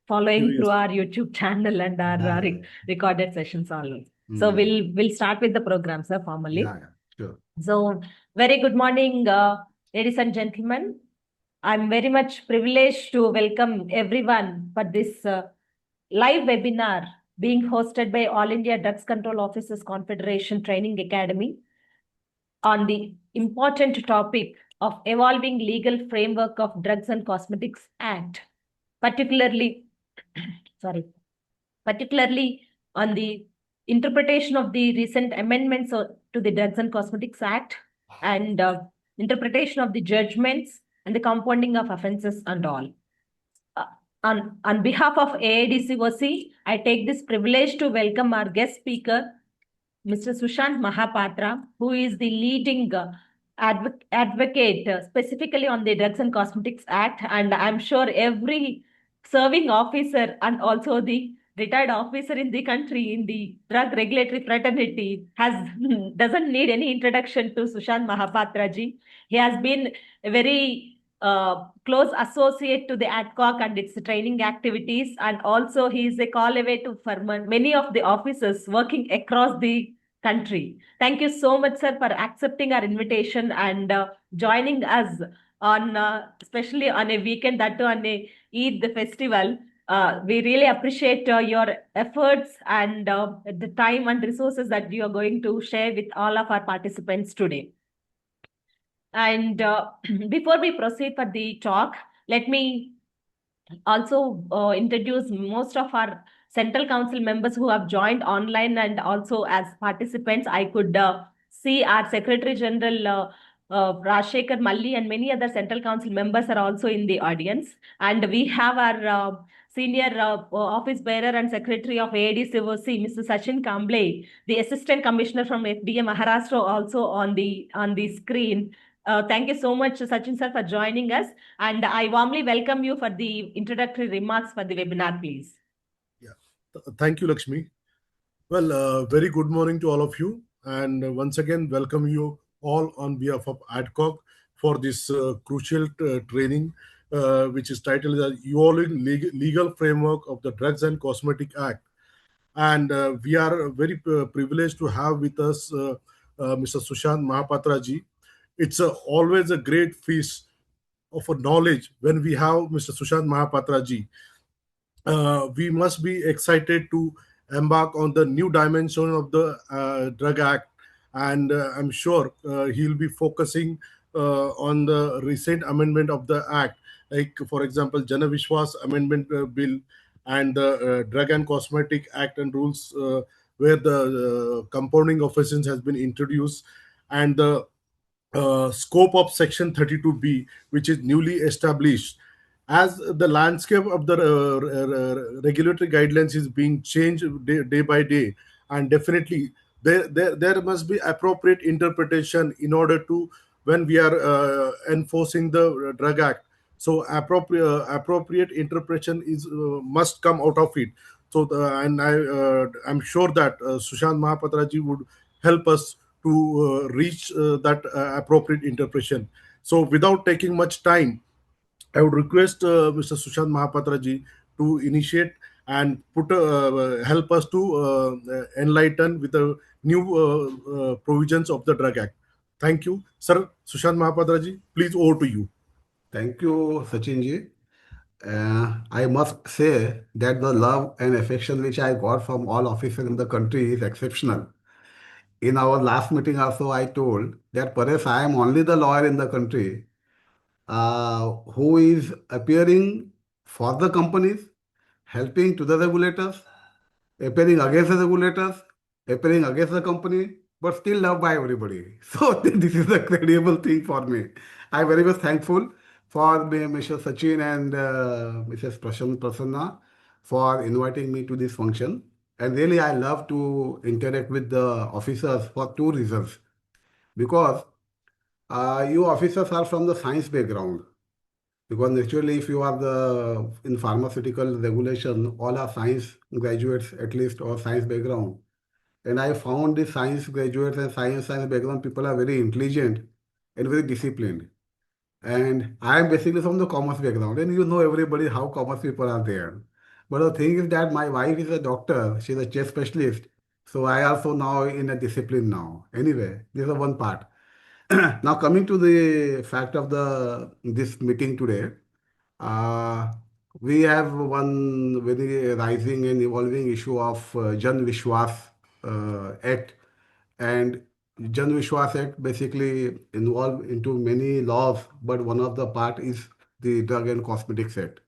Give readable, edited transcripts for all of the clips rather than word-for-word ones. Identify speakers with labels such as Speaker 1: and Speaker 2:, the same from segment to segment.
Speaker 1: following through
Speaker 2: Curious.
Speaker 1: our YouTube channel and our
Speaker 2: Yeah,
Speaker 1: recorded sessions all. So
Speaker 2: Hmm.
Speaker 1: we'll start with the program, sir, formally.
Speaker 2: Yeah, sure.
Speaker 1: So very good morning, ladies and gentlemen. I'm very much privileged to welcome everyone for this live webinar being hosted by All India Drugs Control Officers Confederation Training Academy on the important topic of evolving legal framework of Drugs and Cosmetics Act, particularly, sorry, particularly on the interpretation of the recent amendments to the Drugs and Cosmetics Act and interpretation of the judgments and the compounding of offenses and all. Uh, on behalf of AIDCOC, I take this privilege to welcome our guest speaker, Mr. Sushant Mahapatra, who is the leading advocate specifically on the Drugs and Cosmetics Act. And I'm sure every serving officer and also the retired officer in the country in the drug regulatory fraternity has doesn't need any introduction to Sushant Mahapatra ji. He has been a very close associate to the AIDCOC and its training activities, and also he is a call away to for many of the officers working across the country. Thank you so much, sir, for accepting our invitation and joining us on, especially on a weekend, that too on a Eid festival. We really appreciate your efforts and the time and resources that you are going to share with all of our participants today. And before we proceed for the talk, let me also introduce most of our Central Council members who have joined online and also as participants. I could see our Secretary General Rajshekhar Malli and many other Central Council members are also in the audience. And we have our Senior Office Bearer and Secretary of AIDCOC, Mr. Sachin Kamble, the Assistant Commissioner from FDA Maharashtra, also on the screen. Thank you so much, Sachin sir, for joining us. And I warmly welcome you for the introductory remarks for the webinar, please.
Speaker 2: Yeah. Thank you, Lakshmi. Well, very good morning to all of you. And once again, welcome you all on behalf of AIDCOC for this crucial training, which is titled the Evolving Legal Framework of the Drugs and Cosmetic Act. And we are very privileged to have with us Mr. Sushant Mahapatra ji. It's always a great feast of a knowledge when we have Mr. Sushant Mahapatra ji. We must be excited to embark on the new dimension of the Drug Act, and I'm sure he'll be focusing on the recent amendment of the Act, like for example, Jana Vishwas Amendment Bill and the Drug and Cosmetic Act and rules, where the compounding offenses has been introduced, and the scope of Section 32B, which is newly established. As the landscape of the regulatory guidelines is being changed day by day, and definitely there must be appropriate interpretation in order to, when we are enforcing the Drug Act. So appropriate interpretation is must come out of it. So and I'm sure that Sushant Mahapatra ji would help us to reach that appropriate interpretation. So without taking much time, I would request Mr. Sushant Mahapatra ji to initiate and help us to enlighten with the new provisions of the Drug Act. Thank you, sir. Sushant Mahapatra ji, please over to you.
Speaker 3: Thank you, Sachin ji. I must say that the love and affection which I got from all officers in the country is exceptional. In our last meeting also, I told that perhaps I am only the lawyer in the country who is appearing for the companies, helping to the regulators, appearing against the regulators, appearing against the company, but still loved by everybody. So this is a credible thing for me. I'm very much thankful for Mr. Sachin and Mrs. Prasanna for inviting me to this function. And really, I love to interact with the officers for two reasons. Because you officers are from the science background. Because naturally, if you are in pharmaceutical regulation, all are science graduates at least or science background. And I found the science graduates and science background people are very intelligent and very disciplined. And I am basically from the commerce background, and you know everybody how commerce people are there. But the thing is that my wife is a doctor. She's a chest specialist. So I also now in a discipline now. Anyway, this is one part. Now coming to the fact of the this meeting today, uh, we have one very rising and evolving issue of Jan Vishwas Act, and Jan Vishwas Act basically involved into many laws, but one of the part is the Drug and Cosmetics Act.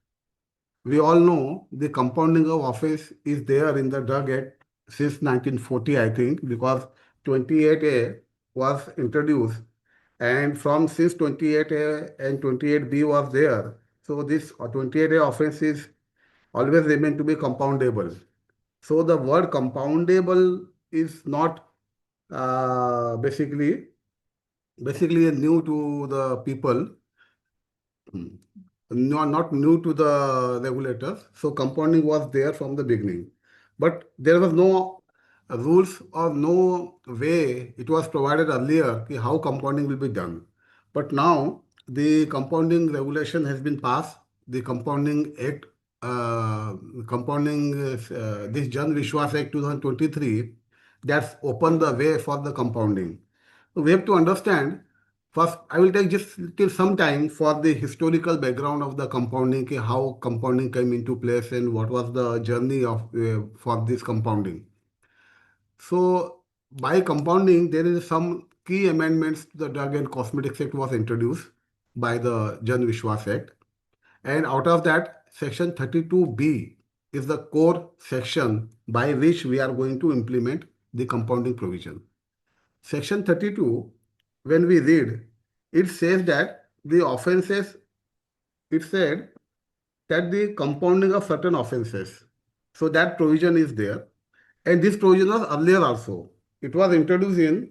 Speaker 3: We all know the compounding of office is there in the Drug Act since 1940, I think, because 28A was introduced, and from since 28A and 28B was there. So this 28A offense is always remain to be compoundable. So the word compoundable is not basically new to the people. No, not new to the regulators. So compounding was there from the beginning, but there was no rules or no way it was provided earlier how compounding will be done. But now the compounding regulation has been passed. The compounding act, this Jan Vishwas Act 2023, that's opened the way for the compounding. So we have to understand. First, I will take just till some time for the historical background of the compounding, how compounding came into place and what was the journey of for this compounding. So, by compounding, there is some key amendments to the Drug and Cosmetics Act was introduced by the Jan Vishwas Act, and out of that, Section 32B is the core section by which we are going to implement the compounding provision. Section 32, when we read, it says that the offenses, it said that the compounding of certain offenses. So that provision is there. And this provision was earlier also. It was introduced in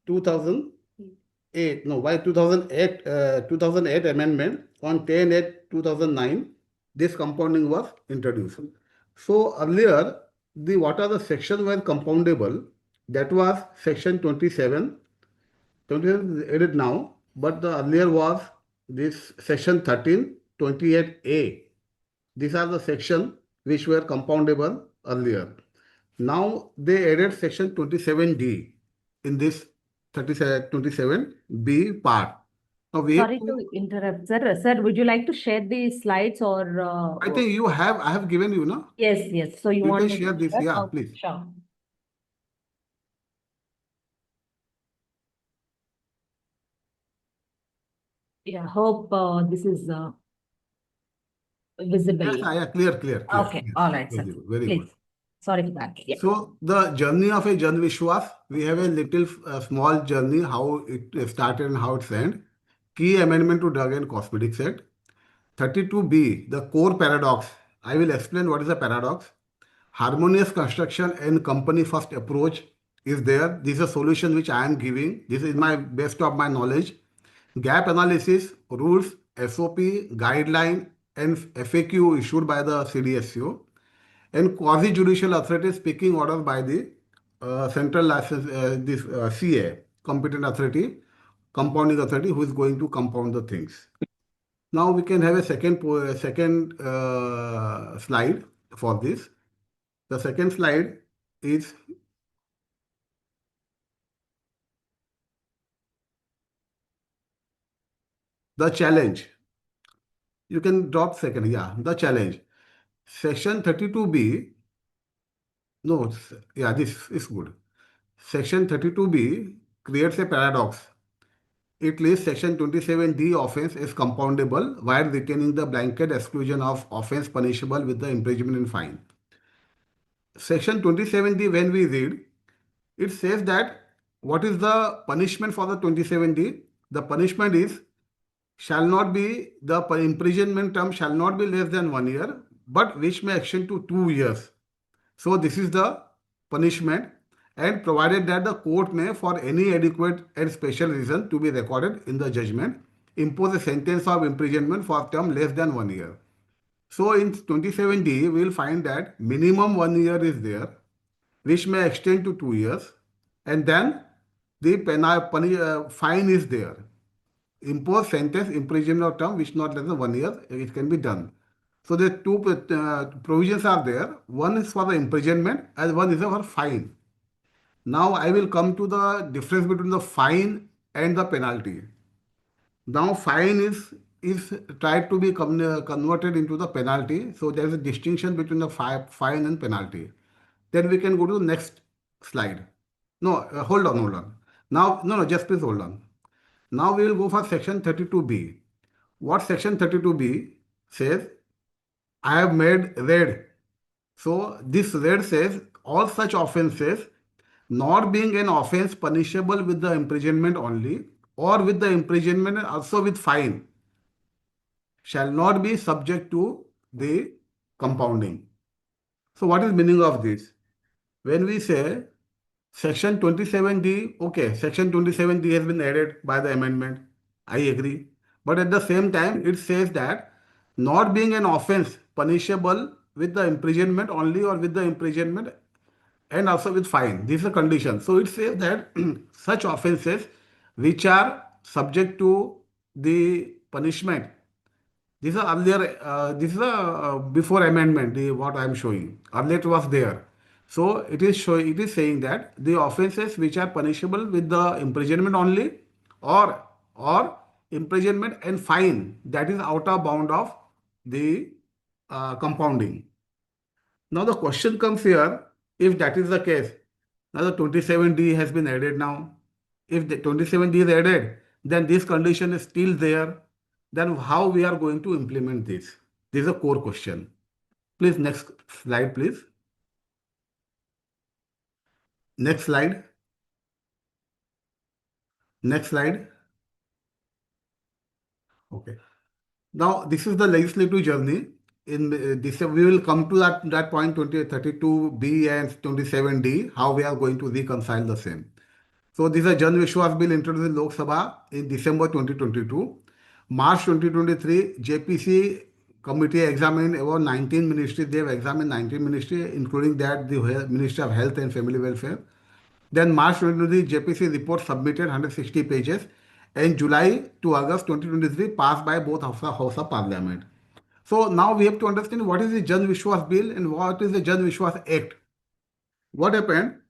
Speaker 3: 2008, no, by 2008 amendment on 10/8/2009, this compounding was introduced. So earlier, the what are the sections were compoundable? That was section 27. 27 is added now, but the earlier was this section 13, 28A. These are the sections which were compoundable earlier. Now they added section 27D in this 27B part. Now we have
Speaker 1: Sorry
Speaker 3: to,
Speaker 1: to interrupt, sir. Sir, would you like to share the slides or?
Speaker 3: I think you have, I have given you, no?
Speaker 1: Yes, yes. So you
Speaker 3: You
Speaker 1: want
Speaker 3: can
Speaker 1: me
Speaker 3: share
Speaker 1: to
Speaker 3: this,
Speaker 1: share?
Speaker 3: yeah,
Speaker 1: Okay,
Speaker 3: please.
Speaker 1: sure. Yeah, hope this is visible.
Speaker 3: Yes, yeah, clear.
Speaker 1: Okay,
Speaker 3: Yes,
Speaker 1: all right, sir.
Speaker 3: very
Speaker 1: Please.
Speaker 3: good.
Speaker 1: Sorry for that. Yeah.
Speaker 3: So the journey of a Jan Vishwas, we have a little small journey, how it started and how it's end. Key amendment to Drug and Cosmetics Act. 32B, the core paradox. I will explain what is the paradox. Harmonious construction and company first approach is there. This is a solution which I am giving. This is my best of my knowledge. Gap analysis, rules, SOP, guideline, and FAQ issued by the CDSCO, and quasi-judicial authority speaking order by the central license, this CA, competent authority, compounding authority, who is going to compound the things. Now we can have a second slide for this. The second slide is the challenge. You can drop second, yeah, the challenge. Section 32B, no, yeah, this is good. Section 32B creates a paradox. It lists Section 27D offense is compoundable while retaining the blanket exclusion of offense punishable with the imprisonment and fine. Section 27D, when we read, it says that what is the punishment for the 27D? The punishment is shall not be, the imprisonment term shall not be less than 1 year, but which may extend to 2 years. So this is the punishment, and provided that the court may, for any adequate and special reason to be recorded in the judgment, impose a sentence of imprisonment for a term less than 1 year. So in 27D, we will find that minimum 1 year is there, which may extend to 2 years, and then the fine is there. Impose sentence, imprisonment of term which not less than 1 year, it can be done. So the two provisions are there. One is for the imprisonment and one is for fine. Now I will come to the difference between the fine and the penalty. Now fine is tried to be converted into the penalty. So there is a distinction between the fine and penalty. Then we can go to the next slide. No, hold on. Now, no, just please hold on. Now we will go for section 32B. What section 32B says? I have made red. So this red says all such offences not being an offence punishable with the imprisonment only or with the imprisonment and also with fine shall not be subject to the compounding. So what is meaning of this? When we say section 27D, okay, section 27D has been added by the amendment. I agree. But at the same time, it says that not being an offense punishable with the imprisonment only or with the imprisonment and also with fine. This is a condition. So it says that such offenses which are subject to the punishment. This is earlier. This is before amendment. What I am showing earlier it was there. So it is showing. It is saying that the offences which are punishable with the imprisonment only, or imprisonment and fine, that is out of bound of the compounding. Now the question comes here, if that is the case, now the 27D has been added now. If the 27D is added, then this condition is still there. Then how we are going to implement this? This is a core question. Please, next slide, please. Next slide. Next slide. Okay. Now, this is the legislative journey. In this, we will come to that point 32B and 27D, how we are going to reconcile the same. So this is a Jan Vishwas bill introduced in Lok Sabha in December 2022. March 2023, JPC committee examined about 19 ministries. They have examined 19 ministries, including that the Ministry of Health and Family Welfare. Then March 2023, JPC report submitted 160 pages. And July to August 2023 passed by both House of Parliament. So now we have to understand what is the Jan Vishwas bill and what is the Jan Vishwas Act. What happened?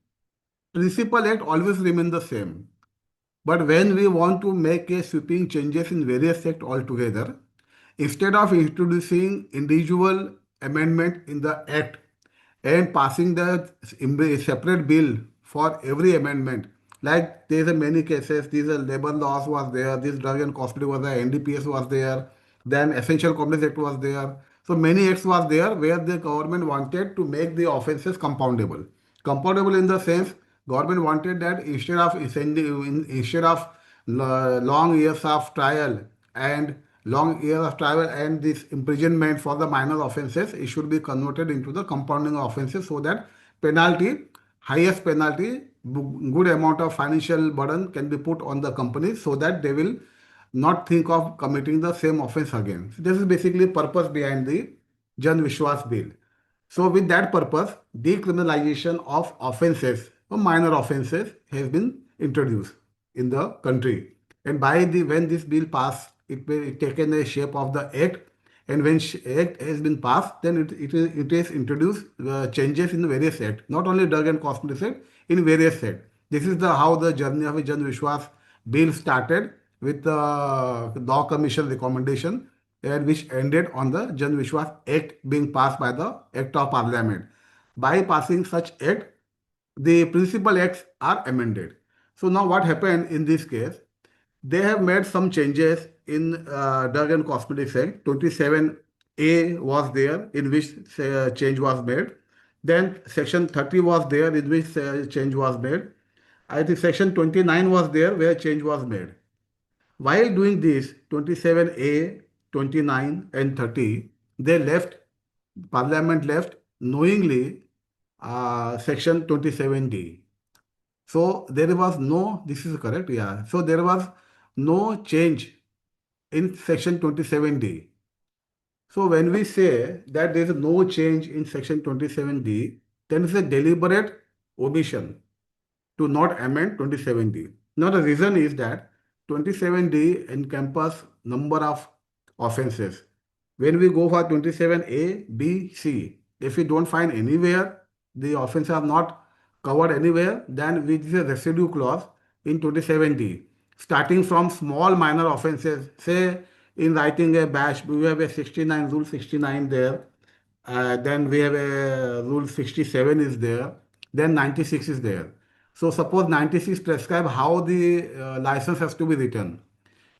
Speaker 3: Principal Act always remain the same. But when we want to make a sweeping changes in various sects altogether, instead of introducing individual amendment in the Act and passing the separate bill for every amendment, like there are many cases, these are labor laws was there, this drug and cosmetic was there, NDPS was there, then Essential Commodities Act was there. So many acts was there where the government wanted to make the offences compoundable. Compoundable in the sense government wanted that instead of long years of trial and this imprisonment for the minor offences, it should be converted into the compounding offences so that penalty, highest penalty, good amount of financial burden can be put on the companies so that they will not think of committing the same offense again. So this is basically purpose behind the Jan Vishwas bill. So with that purpose, decriminalization of offences or minor offences has been introduced in the country. And when this bill passed, it will taken the shape of the act. And when act has been passed, then it is introduced changes in the various act, not only drug and cosmetics act, in various act. This is how the journey of Jan Vishwas bill started with the Law Commission recommendation, and which ended on the Jan Vishwas Act being passed by the Act of Parliament. By passing such act, the principal acts are amended. So now what happened in this case? They have made some changes in Drug and Cosmetics Act. 27A was there, in which change was made. Then Section 30 was there, in which change was made. I think Section 29 was there, where change was made. While doing this, 27A, 29 and 30, Parliament left knowingly Section 27D. So there was no, this is correct, yeah. So there was no change in Section 27D. So when we say that there is no change in Section 27D, then it's a deliberate omission to not amend 27D. Now the reason is that 27D encompass number of offences. When we go for 27A, B, C, if we don't find anywhere, the offenses are not covered anywhere, then we is a residue clause in 27D. Starting from small minor offenses, say in writing a bash, we have a 69, rule 69 there. Then we have a rule 67 is there. Then 96 is there. So suppose 96 prescribe how the license has to be written.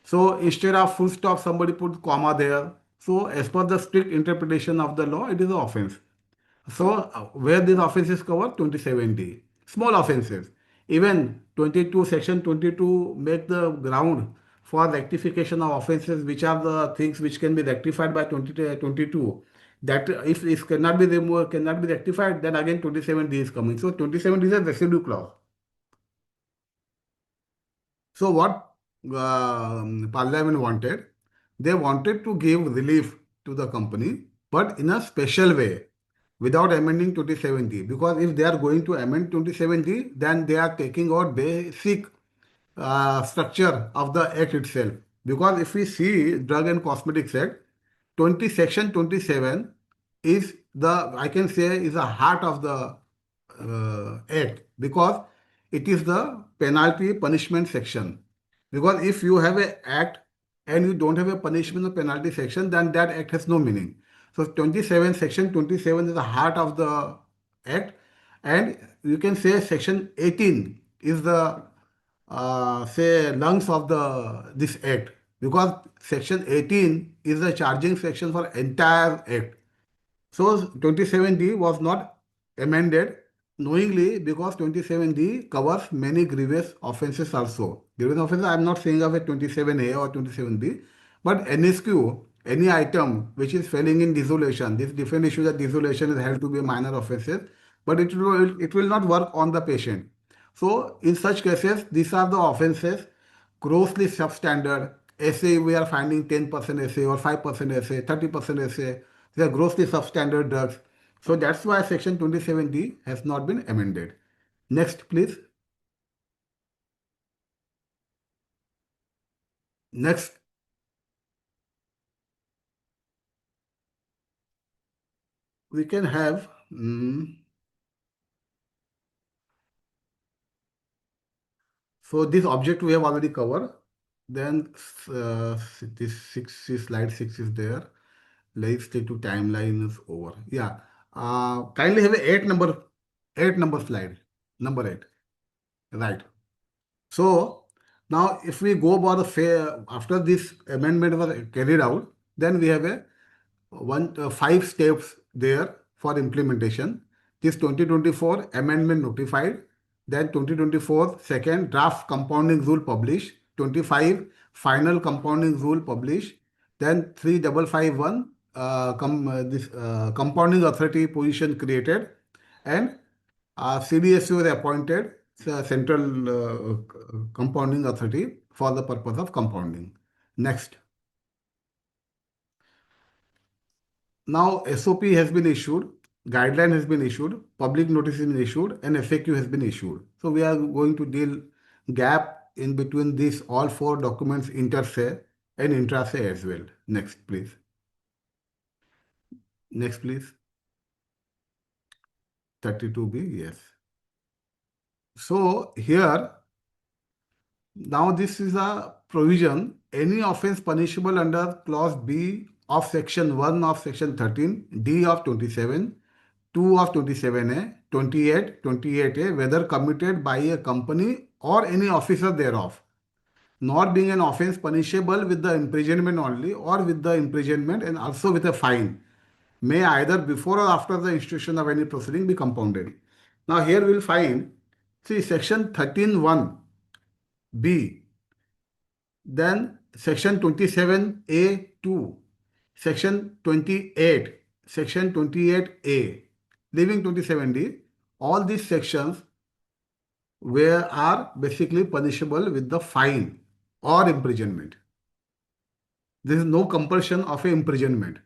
Speaker 3: So instead of full stop, somebody put comma there. So as per the strict interpretation of the law, it is an offense. So where this offense is covered, 27D. Small offenses. Even 22, section 22 make the ground for rectification of offenses, which are the things which can be rectified by 22. That if it cannot be removed, cannot be rectified, then again 27D is coming. So 27D is a residue clause. So what Parliament wanted, they wanted to give relief to the company, but in a special way, without amending 2070. Because if they are going to amend 2070, then they are taking out basic structure of the act itself. Because if we see Drug and Cosmetics Act, 20 section 27 is the, I can say, is the heart of the act, because it is the penalty punishment section. Because if you have a act and you don't have a punishment or penalty section, then that act has no meaning. So 27, section 27 is the heart of the act, and you can say section 18 is the say lungs of the this act, because section 18 is the charging section for entire act. So 27D was not amended knowingly, because 27D covers many grievous offenses also. Grievous offenses, I am not saying of a 27A or 27B, but NSQ, any item which is failing in dissolution, this different issue that dissolution is held to be minor offenses, but it will not work on the patient. So in such cases, these are the offenses grossly substandard. SA, we are finding 10% SA or 5% SA, 30% SA. They are grossly substandard drugs. So that's why section 27D has not been amended. Next, please. Next, we can have so this object we have already covered. Then this slide 6 is there. Let's take to timeline is over. Yeah. Kindly have a eight number slide. Number 8. Right. So now if we go about the fair, after this amendment was carried out, then we have a 5 steps there for implementation. This 2024 amendment notified, then 2024 second draft compounding rule published, 25 final compounding rule published, then 3551 this compounding authority position created, and CDSU is appointed central compounding authority for the purpose of compounding. Next. Now SOP has been issued, guideline has been issued, public notice has been issued, and FAQ has been issued. So we are going to deal gap in between these all 4 documents, inter se and intra se as well. Next, please. Next, please. 32B, yes. So here, now this is a provision. Any offense punishable under clause B of section 1 of section 13, D of 27, 2 of 27A, 28, 28A, whether committed by a company or any officer thereof, not being an offense punishable with the imprisonment only or with the imprisonment and also with a fine, may either before or after the institution of any proceeding be compounded. Now here we will find, see section 13(1)(b), then section 27A(2), section 28, section 28A, leaving 27D, all these sections where are basically punishable with the fine or imprisonment. There is no compulsion of a imprisonment.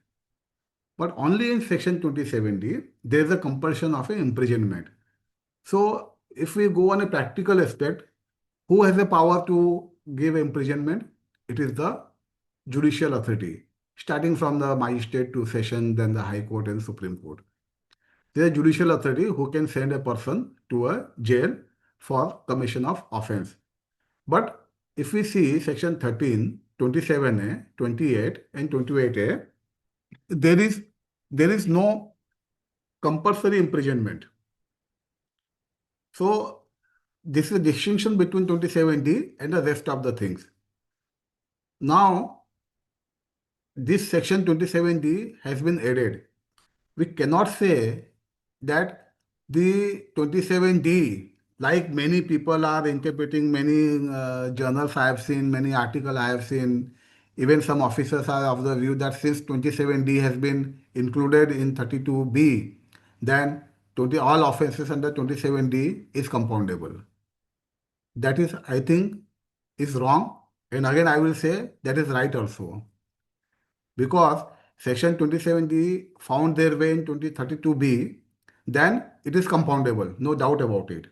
Speaker 3: But only in section 27D, there is a compulsion of a imprisonment. So if we go on a practical aspect, who has the power to give imprisonment? It is the judicial authority. starting from the magistrate to session, then the High Court and Supreme Court. There is a judicial authority who can send a person to a jail for commission of offense. But if we see section 13, 27A, 28 and 28A, there is no compulsory imprisonment. So this is a distinction between 27D and the rest of the things. Now, this section 27D has been added. We cannot say that the 27D, like many people are interpreting, many journals I have seen, many articles I have seen, even some officers are of the view that since 27D has been included in 32B, then all offenses under 27D is compoundable. That is, I think, is wrong. And again, I will say that is right also. Because section 27D found their way in 2032B, then it is compoundable, no doubt about it.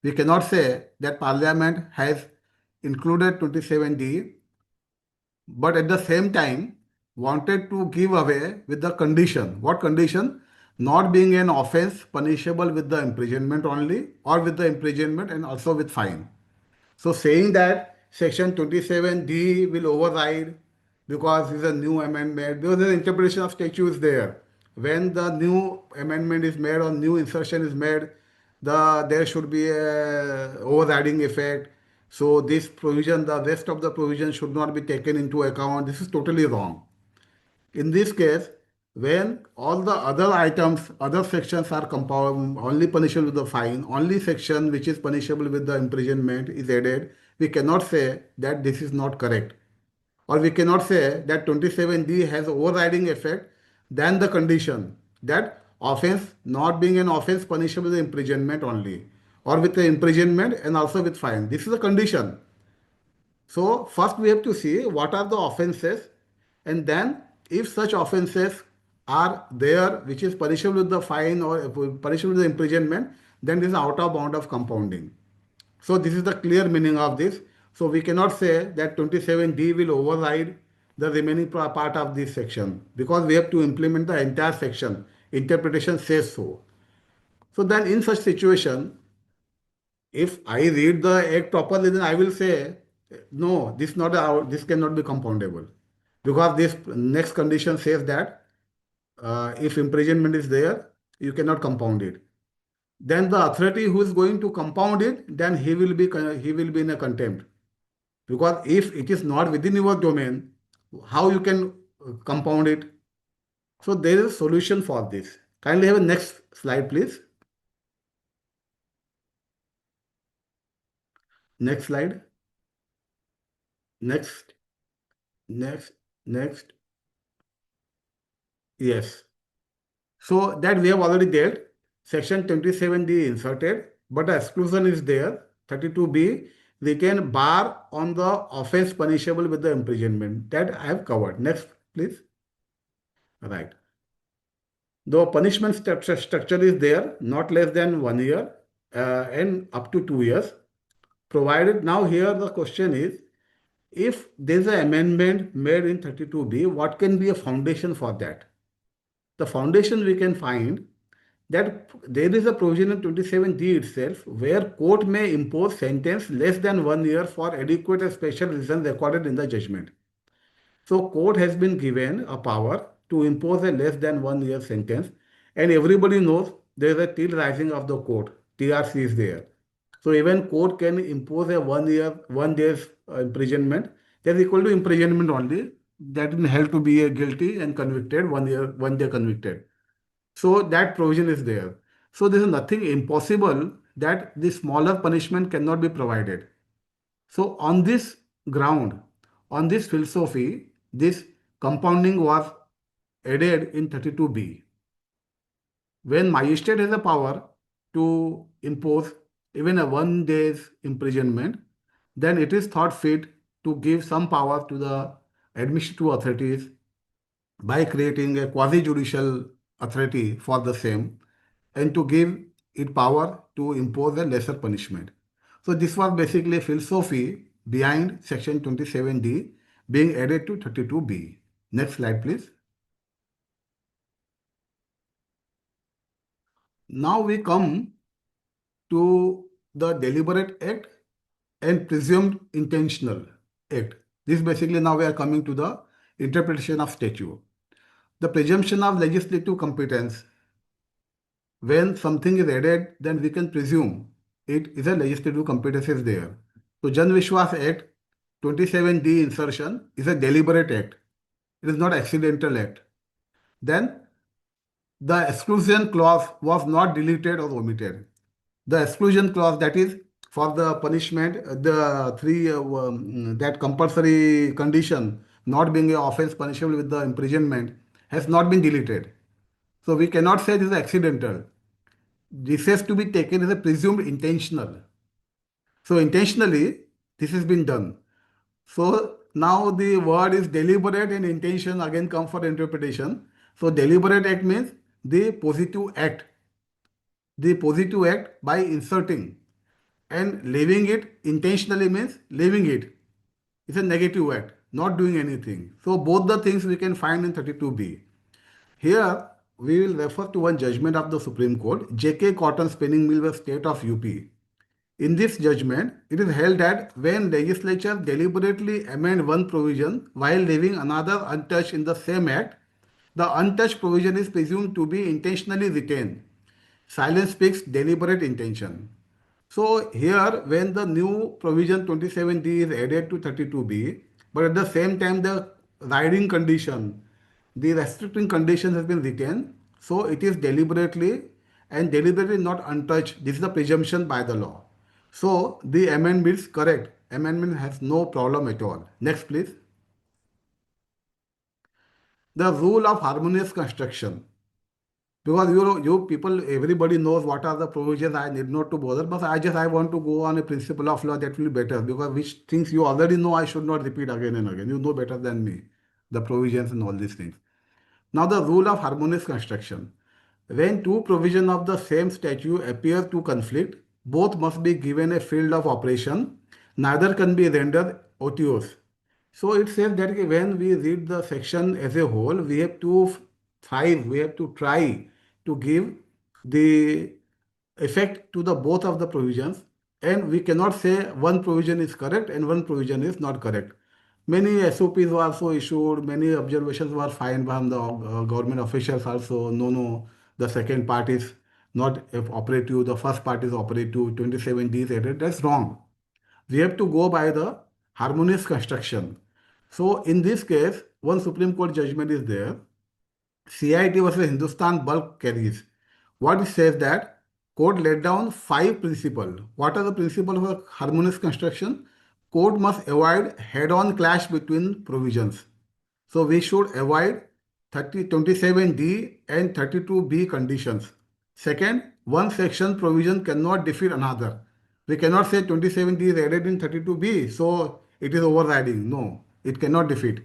Speaker 3: We cannot say that Parliament has included 27D, but at the same time wanted to give away with the condition. What condition? Not being an offense punishable with the imprisonment only, or with the imprisonment and also with fine. So saying that section 27D will override because it's a new amendment, because the interpretation of statutes there. When the new amendment is made or new insertion is made, there should be a overriding effect. So this provision, the rest of the provision should not be taken into account. This is totally wrong. In this case, when all the other items, other sections are only punishable with the fine, only section which is punishable with the imprisonment is added, we cannot say that this is not correct. Or we cannot say that 27D has overriding effect than the condition that offense not being an offense punishable with imprisonment only, or with the imprisonment and also with fine. This is a condition. So first we have to see what are the offenses, and then if such offenses are there which is punishable with the fine or punishable with the imprisonment, then this is out of bound of compounding. So this is the clear meaning of this. So we cannot say that 27D will override the remaining part of this section, because we have to implement the entire section. Interpretation says so. So then in such situation, if I read the act properly, then I will say, no, this cannot be compoundable, because this next condition says that if imprisonment is there, you cannot compound it. Then the authority who is going to compound it, then he will be in a contempt, because if it is not within your domain, how you can compound it? So there is a solution for this. Kindly have a next slide, please. Next slide. Next, next. Yes. So that we have already dealt. Section 27D inserted, but the exclusion is there. 32B, retain bar on the offense punishable with the imprisonment. That I have covered. Next, please. Right. The punishment structure is there, not less than 1 year and up to 2 years. Provided, now here the question is, if there is an amendment made in 32B, what can be a foundation for that? The foundation we can find that there is a provision in 27D itself where court may impose sentence less than 1 year for adequate and special reason recorded in the judgment. So court has been given a power to impose a less than 1 year sentence, and everybody knows there is a till rising of the court. TRC is there. So even court can impose a 1 day's imprisonment. That is equal to imprisonment only. That is held to be a guilty and convicted 1 year, 1 day convicted. So that provision is there. So there is nothing impossible that the smaller punishment cannot be provided. So on this ground, on this philosophy, this compounding was added in 32B. When magistrate has a power to impose even a 1 day's imprisonment, then it is thought fit to give some power to the administrative authorities by creating a quasi-judicial authority for the same, and to give it power to impose a lesser punishment. So this was basically a philosophy behind section 27D being added to 32B. Next slide, please. Now we come to the deliberate act and presumed intentional act. This basically now we are coming to the interpretation of statute. The presumption of legislative competence. When something is added, then we can presume it is a legislative competence is there. So Jan Vishwas Act 27D insertion is a deliberate act. It is not accidental act. Then the exclusion clause was not deleted or omitted. The exclusion clause, that is for the punishment, the three that compulsory condition not being an offense punishable with the imprisonment has not been deleted. So we cannot say this is accidental. This has to be taken as a presumed intentional. So intentionally, this has been done. So now the word is deliberate and intention again come for interpretation. So deliberate act means the positive act. The positive act by inserting, and leaving it intentionally means leaving it. It's a negative act, not doing anything. So both the things we can find in 32B. Here we will refer to one judgment of the Supreme Court, J.K. Cotton Spinning Mill State of UP. In this judgment, it is held that when legislature deliberately amend one provision while leaving another untouched in the same act, the untouched provision is presumed to be intentionally retained. Silence speaks deliberate intention. So here, when the new provision 27D is added to 32B, but at the same time the riding condition, the restricting condition has been retained, so it is deliberately and deliberately not untouched. This is the presumption by the law. So the amendment is correct. Amendment has no problem at all. Next, please. The rule of harmonious construction. Because you people, everybody knows what are the provisions. I need not to bother, but I want to go on a principle of law that will be better, because which things you already know, I should not repeat again and again. You know better than me the provisions and all these things. Now the rule of harmonious construction. When two provisions of the same statute appear to conflict, both must be given a field of operation. Neither can be rendered otiose. So it says that when we read the section as a whole, we have to we have to try to give the effect to the both of the provisions, and we cannot say one provision is correct and one provision is not correct. Many SOPs were also issued, many observations were filed from the government officials also. No, the second part is not operative, the first part is operative, 27D is added. That's wrong. We have to go by the harmonious construction. So in this case, one Supreme Court judgment is there. CIT versus Hindustan Bulk Carries. What it says that court laid down 5 principles. What are the principles of harmonious construction? Court must avoid head-on clash between provisions. So we should avoid 27D and 32B conditions. Second, one section provision cannot defeat another. We cannot say 27D is added in 32B, so it is overriding. No, it cannot defeat.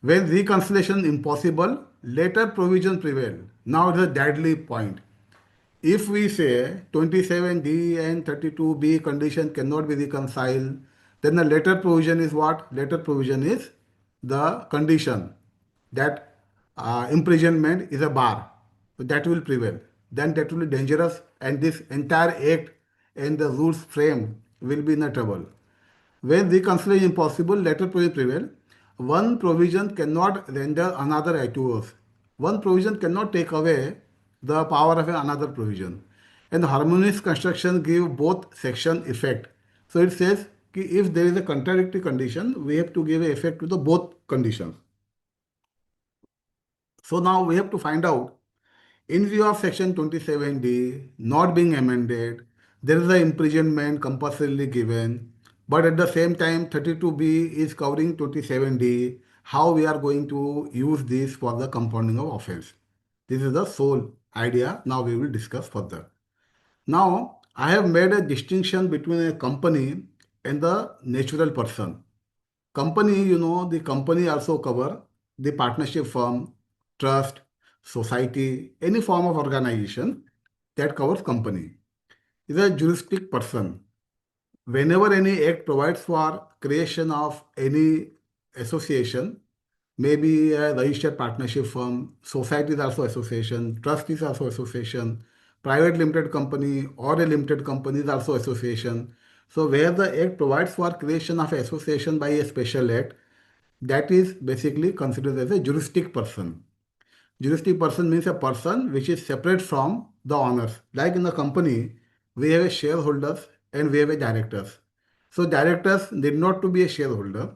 Speaker 3: When reconciliation impossible, later provision prevail. Now it is a deadly point. If we say 27D and 32B condition cannot be reconciled, then the later provision is what? Later provision is the condition that imprisonment is a bar. So that will prevail. Then that will be dangerous, and this entire act and the rules framed will be in a trouble. When reconciliation is impossible, later provision prevail. One provision cannot render another adverse. One provision cannot take away the power of another provision. And harmonious construction give both section effect. So it says if there is a contradictory condition, we have to give effect to the both conditions. So now we have to find out, in view of section 27D not being amended, there is an imprisonment compulsorily given, but at the same time 32B is covering 27D. How we are going to use this for the compounding of offense? This is the sole idea. Now we will discuss further. Now I have made a distinction between a company and the natural person. Company, the company also cover the partnership firm, trust, society, any form of organization that covers company. Is a juristic person. Whenever any act provides for creation of any association, maybe a registered partnership firm, society is also association, trust is also association, private limited company or a limited company is also association. So where the act provides for creation of association by a special act, that is basically considered as a juristic person. Juristic person means a person which is separate from the owners. Like in the company, we have a shareholders and we have a directors. So directors need not to be a shareholder.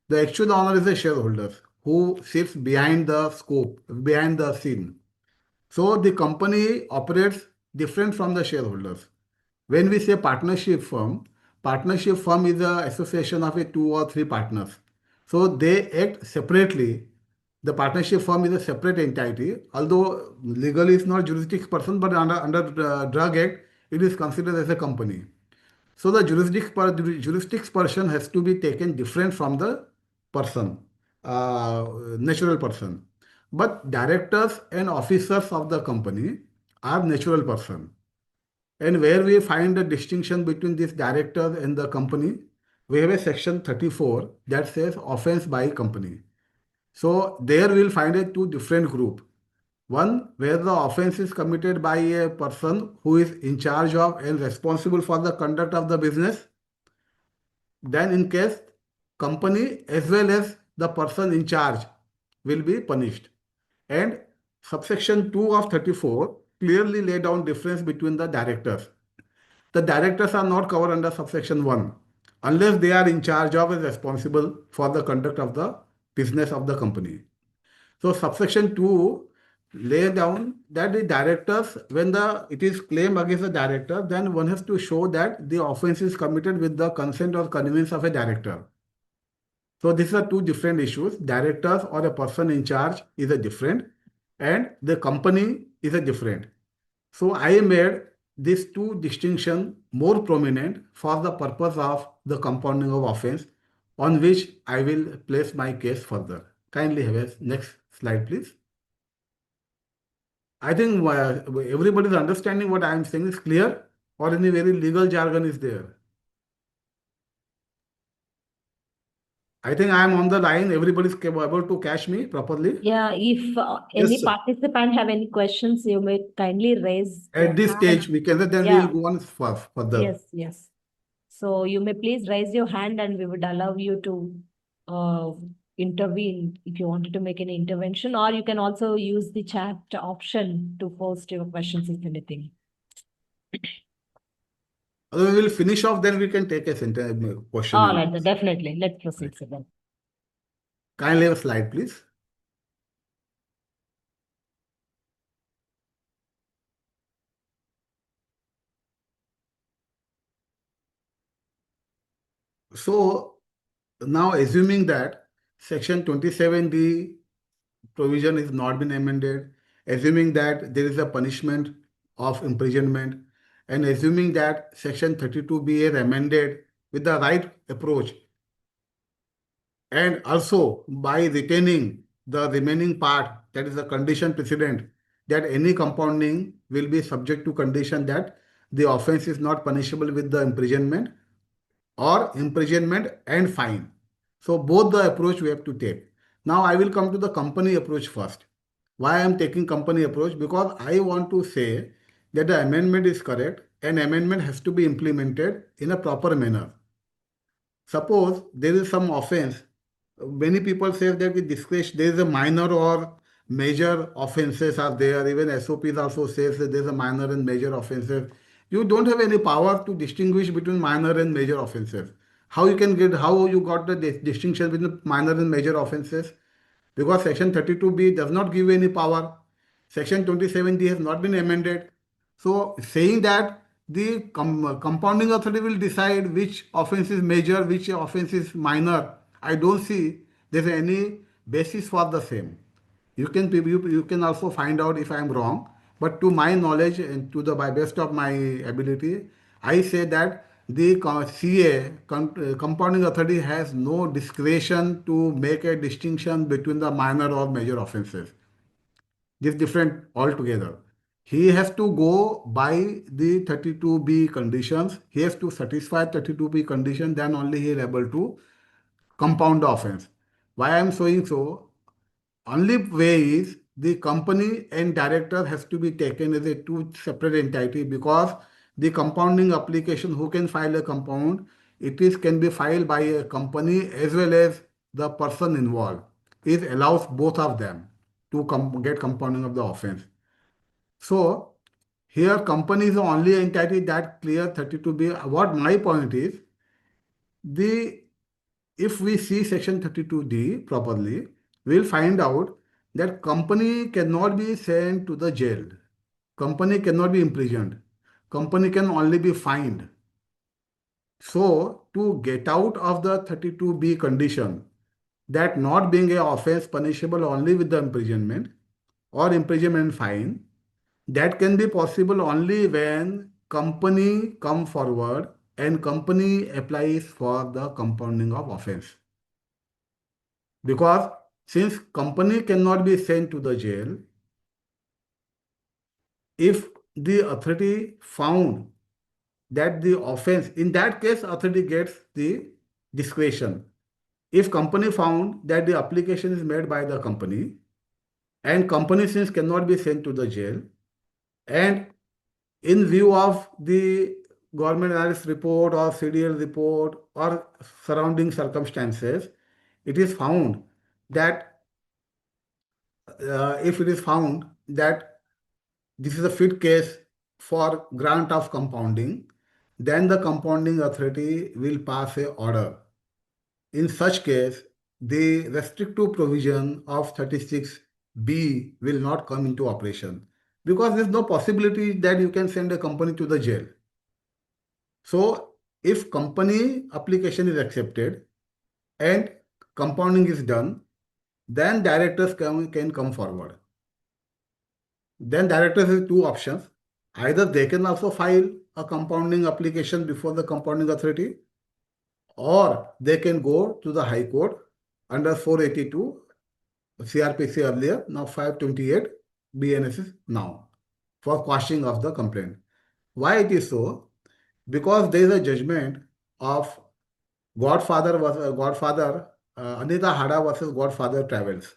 Speaker 3: The actual owner is a shareholder who sits behind the scope, behind the scene. So the company operates different from the shareholders. When we say partnership firm is a association of a two or three partners. So they act separately. The partnership firm is a separate entity, although legally it's not jurisdiction person, but under Drug Act, it is considered as a company. So the jurisdiction person has to be taken different from the person, natural person. But directors and officers of the company are natural person. And where we find the distinction between this director and the company, we have a section 34 that says offense by company. So there we'll find a two different group. One where the offense is committed by a person who is in charge of and responsible for the conduct of the business. Then in case company as well as the person in charge will be punished. And subsection 2 of 34 clearly lay down difference between the directors. The directors are not covered under subsection 1 unless they are in charge of and responsible for the conduct of the business of the company. So subsection 2 lay down that the directors, when it is claimed against the director, then one has to show that the offense is committed with the consent or connivance of a director. So these are two different issues. Directors or a person in charge is a different, and the company is a different. So I made these two distinction more prominent for the purpose of the compounding of offense, on which I will place my case further. Kindly have a next slide, please. I think everybody is understanding what I am saying is clear, or any very legal jargon is there. I think I am on the line. Everybody is able to catch me properly.
Speaker 1: Yeah, if
Speaker 2: Yes,
Speaker 1: any
Speaker 2: sir.
Speaker 1: participant have any questions, you may kindly raise your
Speaker 3: At this
Speaker 1: hand.
Speaker 3: stage, we can then we
Speaker 1: Yeah.
Speaker 3: will go on further.
Speaker 1: Yes, yes. So you may please raise your hand and we would allow you to intervene if you wanted to make any intervention, or you can also use the chat option to post your questions if anything.
Speaker 3: We will finish off, then we can take a question.
Speaker 1: All right, definitely. Let's proceed, sir. Then.
Speaker 3: Kindly have a slide, please. So now assuming that section 27D provision is not been amended, assuming that there is a punishment of imprisonment, and assuming that section 32B is amended with the right approach, and also by retaining the remaining part, that is the condition precedent, that any compounding will be subject to condition that the offense is not punishable with the imprisonment or imprisonment and fine. So both the approach we have to take. Now I will come to the company approach first. Why I am taking company approach? Because I want to say that the amendment is correct and amendment has to be implemented in a proper manner. Suppose there is some offense. Many people say that with discretion, there is a minor or major offenses are there. Even SOPs also says that there is a minor and major offenses. You don't have any power to distinguish between minor and major offenses. How you got the distinction between minor and major offenses? Because section 32B does not give you any power. Section 27D has not been amended. So saying that the compounding authority will decide which offense is major, which offense is minor, I don't see there's any basis for the same. You can also find out if I am wrong, but to my knowledge and to the by best of my ability, I say that the compounding authority has no discretion to make a distinction between the minor or major offenses. This different altogether. He has to go by the 32B conditions. He has to satisfy 32B condition, then only he is able to compound the offense. Why I am saying so? only way is the company and director has to be taken as a two separate entity, because the compounding application who can file a compound, it is can be filed by a company as well as the person involved. It allows both of them to get compounding of the offense. So here company is the only entity that clear 32B. What my point is, the if we see section 32D properly, we'll find out that company cannot be sent to the jail. Company cannot be imprisoned. Company can only be fined. So to get out of the 32B condition, that not being a offense punishable only with the imprisonment or imprisonment fine, that can be possible only when company come forward and company applies for the compounding of offense. Because since company cannot be sent to the jail, if the authority found that the offense, in that case, authority gets the discretion. If company found that the application is made by the company and company since cannot be sent to the jail, and in view of the government analysis report or CDL report or surrounding circumstances, it is found that if it is found that this is a fit case for grant of compounding, then the compounding authority will pass a order. In such case, the restrictive provision of 36B will not come into operation, because there is no possibility that you can send a company to the jail. So if company application is accepted and compounding is done, then directors can come forward. Then directors have two options. Either they can also file a compounding application before the compounding authority, or they can go to the High Court under 482 CRPC earlier, now 528 BNSS now, for quashing of the complaint. Why it is so? Because there is a judgment of Anita Hada versus Godfather Travels.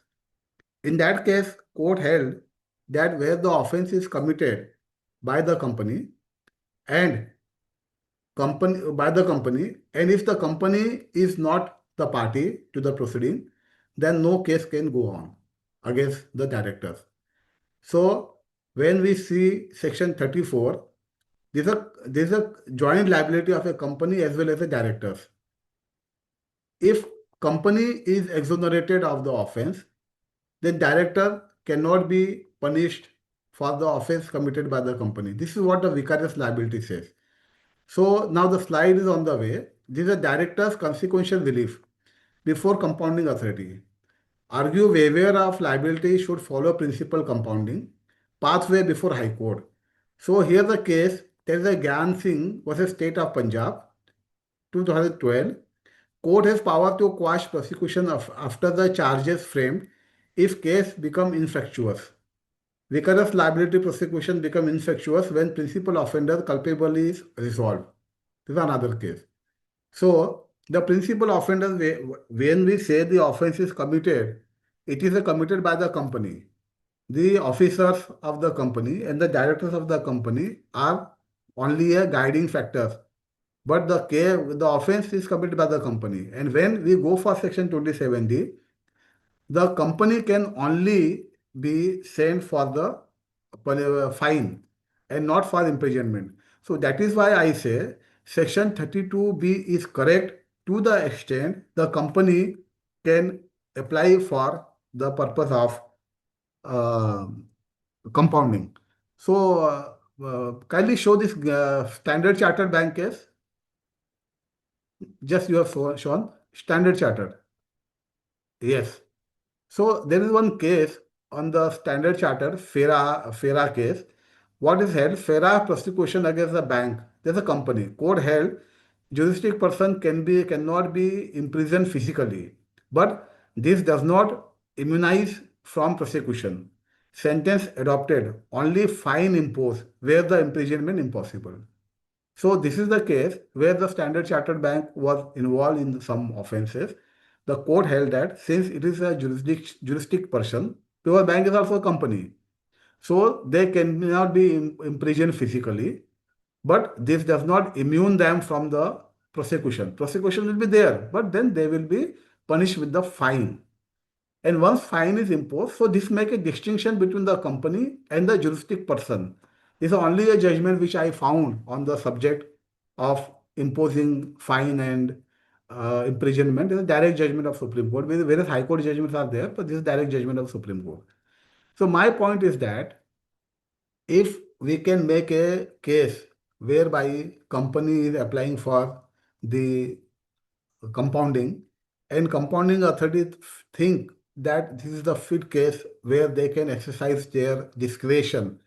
Speaker 3: In that case, court held that where the offense is committed by the company and if the company is not the party to the proceeding, then no case can go on against the directors. So when we see section 34, there's a joint liability of a company as well as the directors. If company is exonerated of the offense, then director cannot be punished for the offense committed by the company. This is what the vicarious liability says. So now the slide is on the way. This is a director's consequential relief before compounding authority. Argue waiver of liability should follow principal compounding pathway before High Court. So here the case, there is a Gyan Singh versus State of Punjab, 2012. Court has power to quash prosecution after the charges framed if case become infructuous. Vicarious liability prosecution become infructuous when principal offender culpable is resolved. This is another case. So the principal offender, when we say the offense is committed, it is committed by the company. The officers of the company and the directors of the company are only a guiding factor. But the offense is committed by the company. And when we go for section 27D, the company can only be sent for the fine and not for imprisonment. So that is why I say section 32B is correct to the extent the company can apply for the purpose of compounding. So kindly show this Standard Chartered Bank case. Just you have shown Standard Chartered. Yes. So there is one case on the Standard Chartered FERA case. What is held? FERA prosecution against the bank. There's a company. Court held juristic person cannot be imprisoned physically, but this does not immunize from prosecution. Sentence adopted, only fine imposed where the imprisonment impossible. So this is the case where the Standard Chartered Bank was involved in some offenses, the court held that since it is a juristic person, because bank is also a company, so they cannot be imprisoned physically, but this does not immune them from the prosecution. Prosecution will be there, but then they will be punished with the fine. And once fine is imposed, so this make a distinction between the company and the juristic person. This is only a judgment which I found on the subject of imposing fine and imprisonment. This is direct judgment of Supreme Court. Various High Court judgments are there, but this is direct judgment of Supreme Court. So my point is that if we can make a case whereby company is applying for the compounding and compounding authority think that this is the fit case where they can exercise their discretion.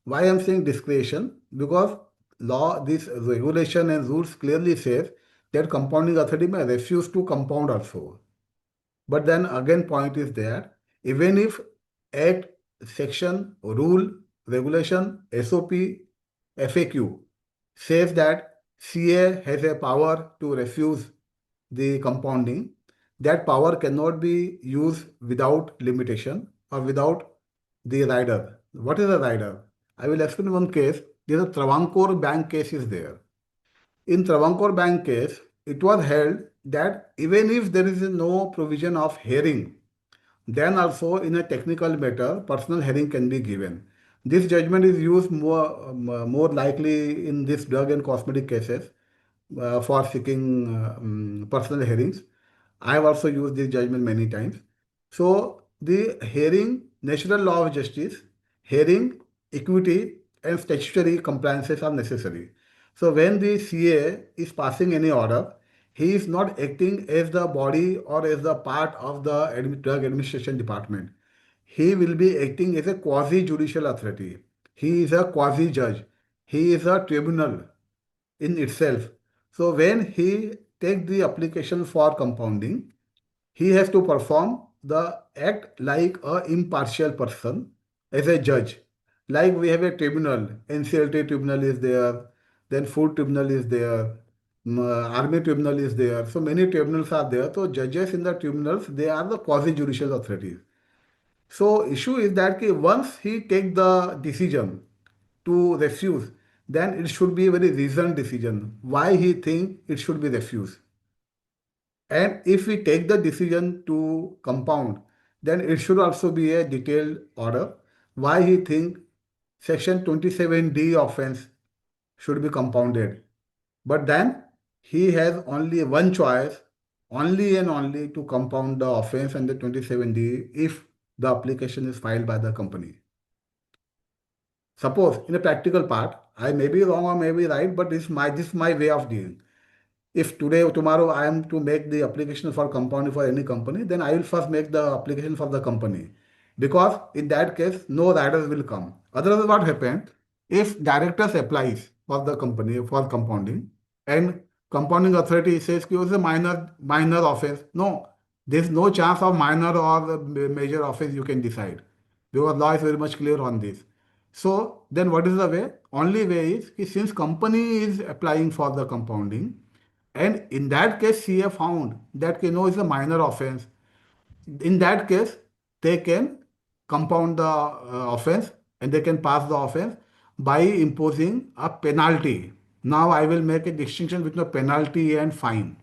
Speaker 3: Why I'm saying discretion? Because law, this regulation and rules clearly says that compounding authority may refuse to compound also. But then again, point is there, even if Act, section, rule, regulation, SOP, FAQ says that CA has a power to refuse the compounding, that power cannot be used without limitation or without the rider. What is a rider? I will explain one case. There is a Travancore bank case is there. In Travancore bank case, it was held that even if there is no provision of hearing, then also in a technical matter, personal hearing can be given. This judgment is used more likely in this drug and cosmetic cases for seeking personal hearings. I have also used this judgment many times. So the hearing, natural law of justice, hearing, equity, and statutory compliances are necessary. So when the CA is passing any order, he is not acting as the body or as the part of the drug administration department. He will be acting as a quasi-judicial authority. He is a quasi-judge. He is a tribunal in itself. So when he takes the application for compounding, he has to perform the act like a impartial person as a judge. Like we have a tribunal, NCLT tribunal is there, then food tribunal is there, army tribunal is there. So many tribunals are there. So judges in the tribunals, they are the quasi-judicial authorities. So issue is that once he take the decision to refuse, then it should be a very reasoned decision. Why he think it should be refused. And if we take the decision to compound, then it should also be a detailed order. Why he think section 27D offense should be compounded. But then he has only one choice, only and only to compound the offense under 27D if the application is filed by the company. Suppose in a practical part, I may be wrong or may be right, but this is my way of dealing. If today or tomorrow I am to make the application for compounding for any company, then I will first make the application for the company. Because in that case, no riders will come. Otherwise, what happens? If directors applies for the company for compounding and compounding authority says it was a minor offense. No, there is no chance of minor or major offense you can decide. Because law is very much clear on this. So then what is the way? Only way is since company is applying for the compounding, and in that case, CA found that no is a minor offense. In that case, they can compound the offense and they can pass the offense by imposing a penalty. Now I will make a distinction between a penalty and fine.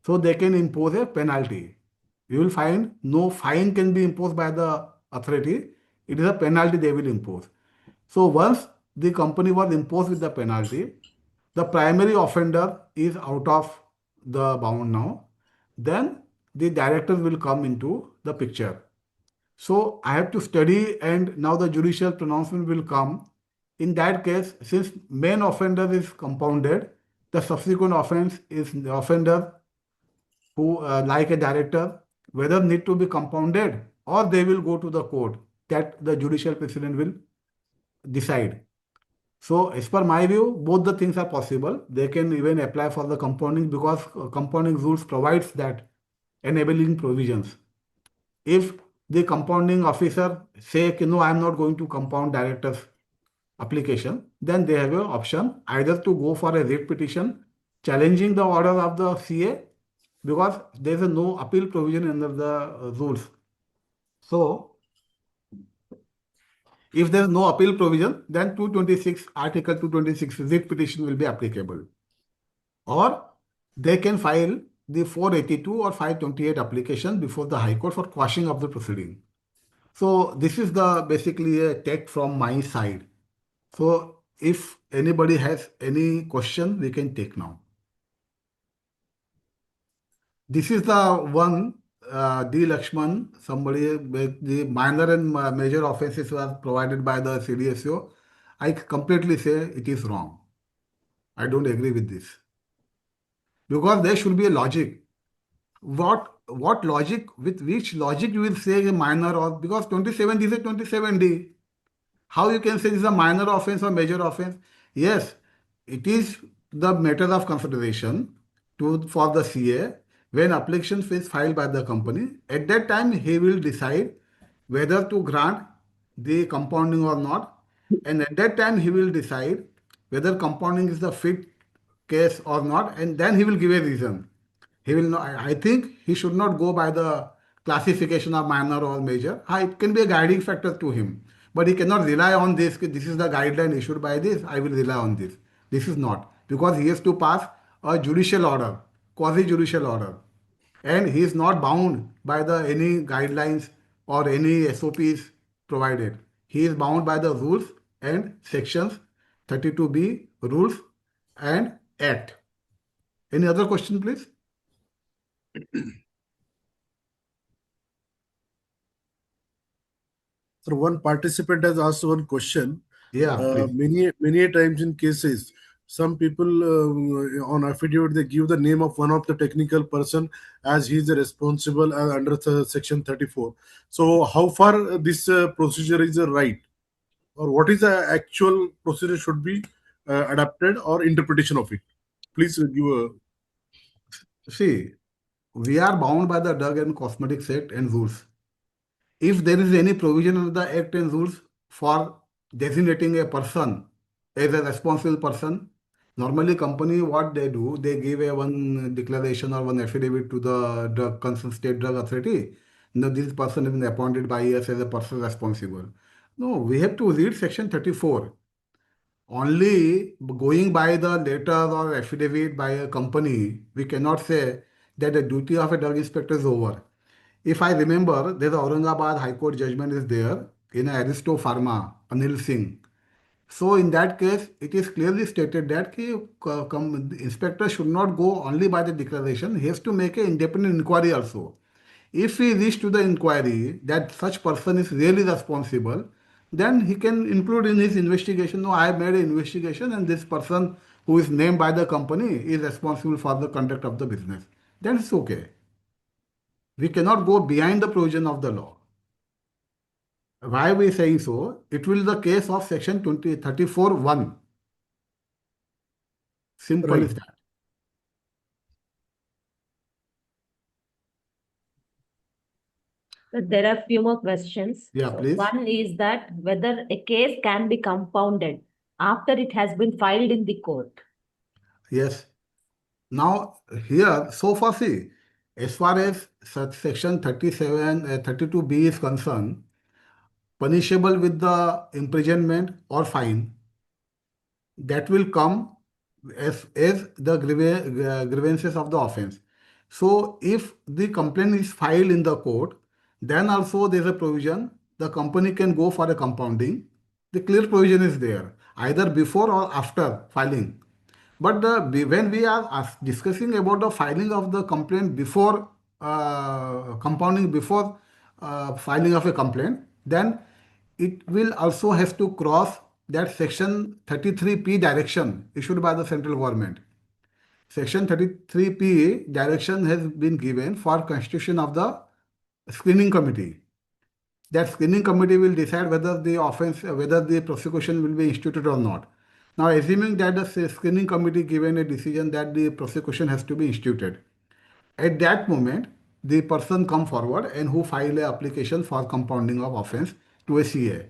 Speaker 3: So they can impose a penalty. You will find no fine can be imposed by the authority. It is a penalty they will impose. So once the company was imposed with the penalty, the primary offender is out of the bound now, then the directors will come into the picture. So I have to study and now the judicial pronouncement will come. In that case, since main offender is compounded, the subsequent offense is the offender who like a director, whether need to be compounded or they will go to the court that the judicial president will decide. So as per my view, both the things are possible. They can even apply for the compounding because compounding rules provides that enabling provisions. If the compounding officer say, no, I am not going to compound director's application, then they have an option either to go for a writ petition challenging the order of the CA, because there is no appeal provision under the rules. So, if there is no appeal provision, then 226, Article 226 writ petition will be applicable. Or they can file the 482 or 528 application before the High Court for quashing of the proceeding. So this is the basically a take from my side. So if anybody has any question, we can take now. This is the one, D. Lakshman, somebody with the minor and major offenses were provided by the CDSO. I completely say it is wrong. I don't agree with this. Because there should be a logic. What logic, with which logic you will say a minor, or because 27 is a 27D. How you can say this is a minor offense or major offense? Yes, it is the matter of consideration for the CA when application is filed by the company. At that time, he will decide whether to grant the compounding or not, and at that time he will decide whether compounding is the fit case or not, and then he will give a reason. He will not, I think he should not go by the classification of minor or major. It can be a guiding factor to him, but he cannot rely on this. This is the guideline issued by this. I will rely on this. This is not, because he has to pass a judicial order, quasi-judicial order, and he is not bound by the any guidelines or any SOPs provided. He is bound by the rules and sections 32B rules and Act. Any other question, please?
Speaker 2: So one participant has asked one question.
Speaker 3: Yeah, please.
Speaker 2: Many times in cases, some people on affidavit they give the name of one of the technical person as he is responsible under section 34. So how far this procedure is right, or what is the actual procedure should be adapted or interpretation of it? Please give a.
Speaker 3: See, we are bound by the Drug and Cosmetics Act and rules. If there is any provision of the Act and rules for designating a person as a responsible person, normally company what they do, they give a one declaration or one affidavit to the concerned state drug authority. No, this person has been appointed by us as a person responsible. No, we have to read section 34. Only going by the letter or affidavit by a company, we cannot say that the duty of a drug inspector is over. If I remember, there's an Aurangabad High Court judgment is there in Aristo Pharma, Anil Singh. So in that case, it is clearly stated that the inspector should not go only by the declaration. He has to make an independent inquiry also. If he reach to the inquiry that such person is really responsible, then he can include in his investigation, no, I have made an investigation and this person who is named by the company is responsible for the conduct of the business. Then it's okay. We cannot go behind the provision of the law. Why we saying so? It will be the case of section 34(1). Simple
Speaker 2: Right.
Speaker 3: is that.
Speaker 1: There are few more questions.
Speaker 3: Yeah, please.
Speaker 1: One is that whether a case can be compounded after it has been filed in the court.
Speaker 3: Yes. Now here, so far see, as far as section 32B is concerned, punishable with the imprisonment or fine, that will come as the grievances of the offense. So if the complaint is filed in the court, then also there is a provision, the company can go for a compounding. The clear provision is there, either before or after filing. But when we are discussing about the filing of the complaint before compounding before filing of a complaint, then it will also have to cross that section 33P direction issued by the central government. Section 33P direction has been given for constitution of the screening committee. That screening committee will decide whether the offense, whether the prosecution will be instituted or not. Now, assuming that the screening committee given a decision that the prosecution has to be instituted, at that moment, the person come forward and who file a application for compounding of offense to a CA.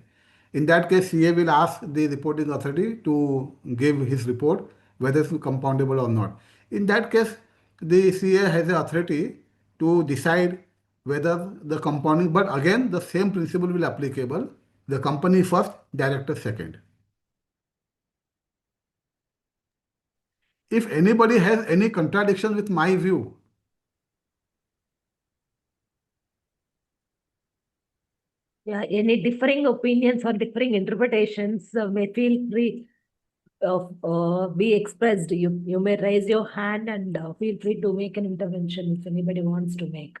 Speaker 3: In that case, CA will ask the reporting authority to give his report whether it's compoundable or not. In that case, the CA has the authority to decide whether the compounding, but again, the same principle will applicable. The company first, director second. If anybody has any contradiction with my view,
Speaker 1: Yeah, any differing opinions or differing interpretations may feel free of be expressed. You may raise your hand and feel free to make an intervention if anybody wants to make.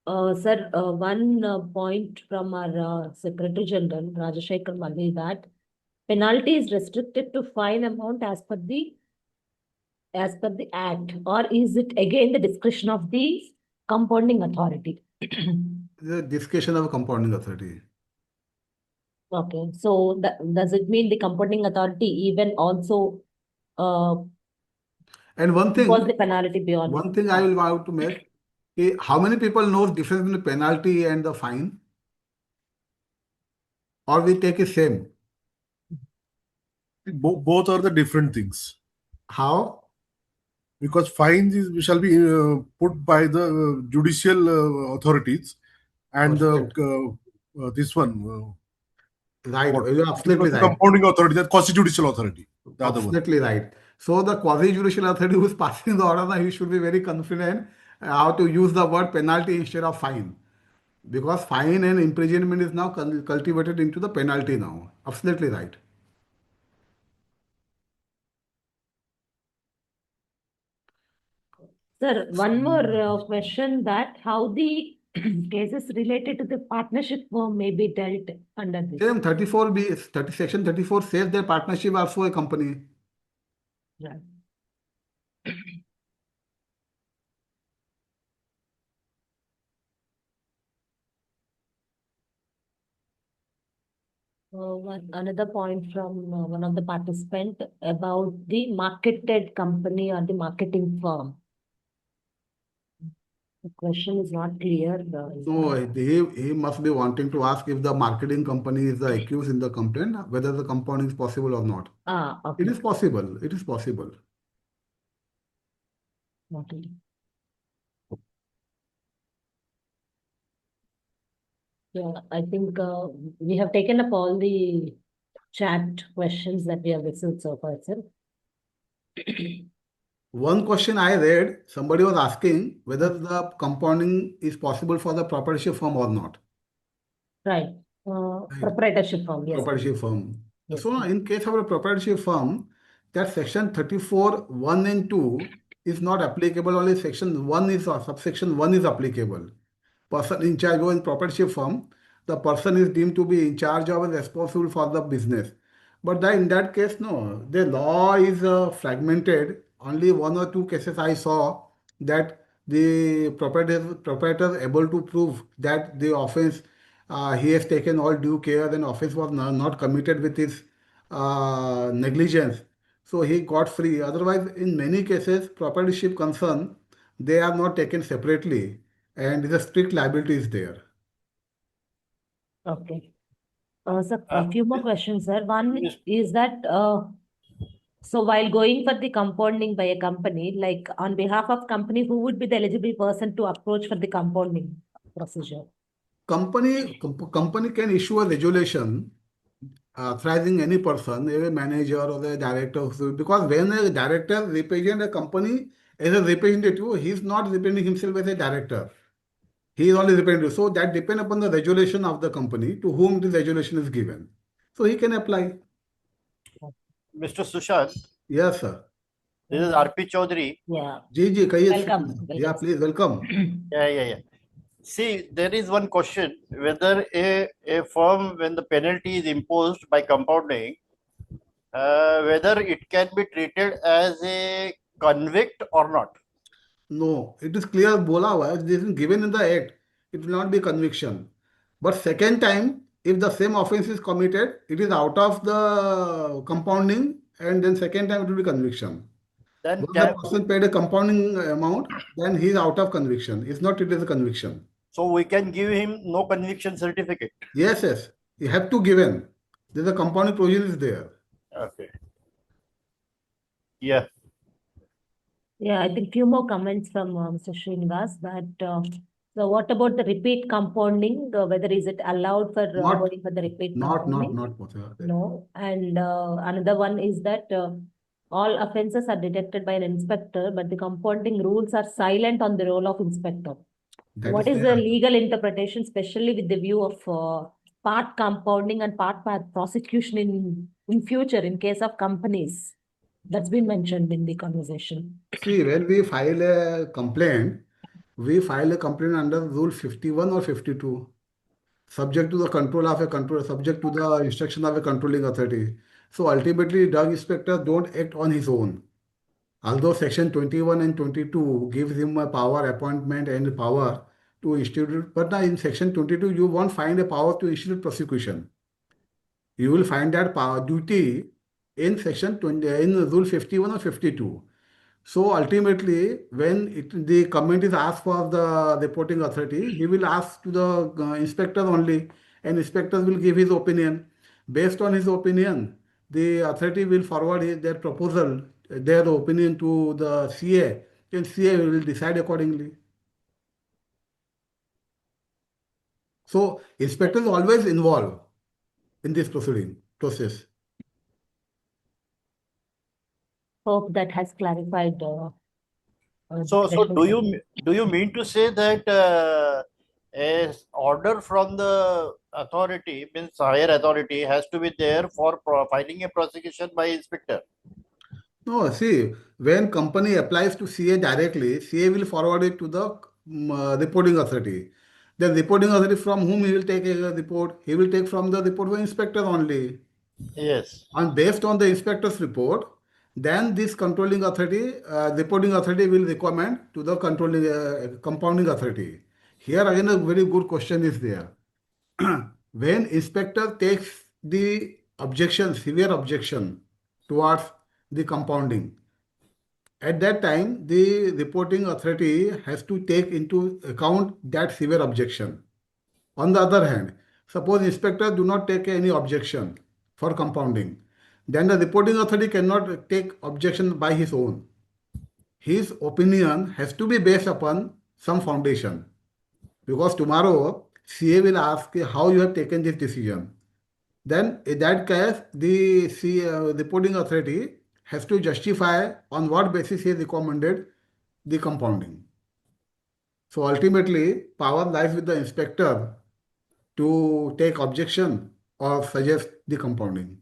Speaker 1: Sir, one point from our Secretary General, Rajashekhar Malli, that penalty is restricted to fine amount as per the act, or is it again the discretion of the compounding authority?
Speaker 3: the discretion of a compounding authority.
Speaker 1: Okay, so does it mean the compounding authority even also
Speaker 3: And one
Speaker 1: impose the
Speaker 3: thing,
Speaker 1: penalty beyond?
Speaker 3: one thing I will want to make, how many people know the difference between the penalty and the fine? Or we take it same?
Speaker 2: Both are the different things.
Speaker 3: How?
Speaker 2: Because fines shall be put by the judicial authorities, and
Speaker 3: Perfect.
Speaker 2: this one,
Speaker 3: Right,
Speaker 2: what?
Speaker 3: you're absolutely
Speaker 2: The
Speaker 3: right.
Speaker 2: compounding authority, the quasi-judicial authority, the other one.
Speaker 3: Absolutely right. So the quasi-judicial authority who is passing the order, now he should be very confident how to use the word penalty instead of fine. Because fine and imprisonment is now cultivated into the penalty now. Absolutely right.
Speaker 1: Sir, one more question, that how the cases related to the partnership firm may be dealt under this.
Speaker 3: Same 34B, section 34 says that partnership also a company.
Speaker 1: Right. Another point from one of the participants about the marketed company or the marketing firm. The question is not clear.
Speaker 3: No, he must be wanting to ask if the marketing company is the accused in the complaint, whether the compounding is possible or not.
Speaker 1: Okay.
Speaker 3: It is possible. It is possible.
Speaker 1: Okay. Yeah, I think we have taken up all the chat questions that we have received so far, sir.
Speaker 3: One question I read, somebody was asking whether the compounding is possible for the proprietorship firm or not.
Speaker 1: Right. Proprietorship firm, yes.
Speaker 3: Proprietorship firm.
Speaker 1: Yes.
Speaker 3: So in case of a proprietorship firm, that section 34, 1 and 2 is not applicable, only section 1 is, or subsection 1 is applicable. Person in charge of in proprietorship firm, the person is deemed to be in charge of and responsible for the business. But in that case, no, the law is fragmented. Only one or two cases I saw that the proprietor able to prove that the offense, he has taken all due care and offense was not committed with his negligence. So he got free. Otherwise, in many cases, proprietorship concern, they are not taken separately and the strict liability is there.
Speaker 1: Okay. So a few more questions, sir. One
Speaker 4: Yes.
Speaker 1: is that so while going for the compounding by a company, like on behalf of company, who would be the eligible person to approach for the compounding procedure?
Speaker 3: Company can issue a resolution authorizing any person, a manager or the director, because when a director represents a company as a representative, he is not representing himself as a director. He is only representative. So that depends upon the resolution of the company to whom the resolution is given. So he can apply.
Speaker 4: Mr. Sushant,
Speaker 3: Yes, sir.
Speaker 4: this is RP Chaudhary.
Speaker 1: Yeah.
Speaker 3: Ji, kahiye.
Speaker 1: Welcome.
Speaker 3: Yeah, please, welcome.
Speaker 4: Yeah. See, there is one question whether a firm, when the penalty is imposed by compounding, whether it can be treated as a convict or not.
Speaker 3: No, it is clear, bola hua hai, this is given in the act. It will not be conviction. But second time, if the same offense is committed, it is out of the compounding, and then second time it will be conviction.
Speaker 4: Then
Speaker 3: Once the person paid a compounding amount, then he is out of conviction. It's not treated as a conviction.
Speaker 4: so we can give him no conviction certificate.
Speaker 3: Yes. You have to give in. There's a compounding provision is there.
Speaker 4: Okay. Yeah.
Speaker 1: Yeah, I think few more comments from Mr. Srinivas that so what about the repeat compounding? Whether is it allowed for
Speaker 3: Not,
Speaker 1: going for the repeat
Speaker 3: not
Speaker 1: compounding?
Speaker 3: possible.
Speaker 1: No. And another one is that all offences are detected by an inspector, but the compounding rules are silent on the role of inspector.
Speaker 3: That
Speaker 1: What
Speaker 3: is
Speaker 1: is the
Speaker 3: there.
Speaker 1: legal interpretation, especially with the view of part compounding and part prosecution in future in case of companies? That's been mentioned in the conversation.
Speaker 3: See, when we file a complaint under Rule 51 or 52, subject to the control of a control, subject to the instruction of a controlling authority. So ultimately, drug inspector don't act on his own. Although Section 21 and 22 gives him a power appointment and power to institute, but now in Section 22, you won't find a power to institute prosecution. You will find that power duty in Section 20, in Rule 51 or 52. So ultimately, when the comment is asked for the reporting authority, he will ask to the inspector only, and inspector will give his opinion. Based on his opinion, the authority will forward their proposal, their opinion to the CA, and CA will decide accordingly. So inspector is always involved in this process.
Speaker 1: Hope that has clarified.
Speaker 4: So
Speaker 1: questions.
Speaker 4: do you mean to say that a order from the authority, means higher authority, has to be there for filing a prosecution by inspector?
Speaker 3: No, see, when company applies to CA directly, CA will forward it to the reporting authority. The reporting authority from whom he will take a report, he will take from the report of inspector only.
Speaker 4: Yes.
Speaker 3: And based on the inspector's report, then this controlling authority, reporting authority will recommend to the controlling compounding authority. Here again a very good question is there. When inspector takes the objection, severe objection towards the compounding, at that time, the reporting authority has to take into account that severe objection. On the other hand, suppose inspector do not take any objection for compounding, then the reporting authority cannot take objection by his own. His opinion has to be based upon some foundation, because tomorrow CA will ask how you have taken this decision. Then in that case, the reporting authority has to justify on what basis he recommended the compounding. So ultimately, power lies with the inspector to take objection or suggest the compounding.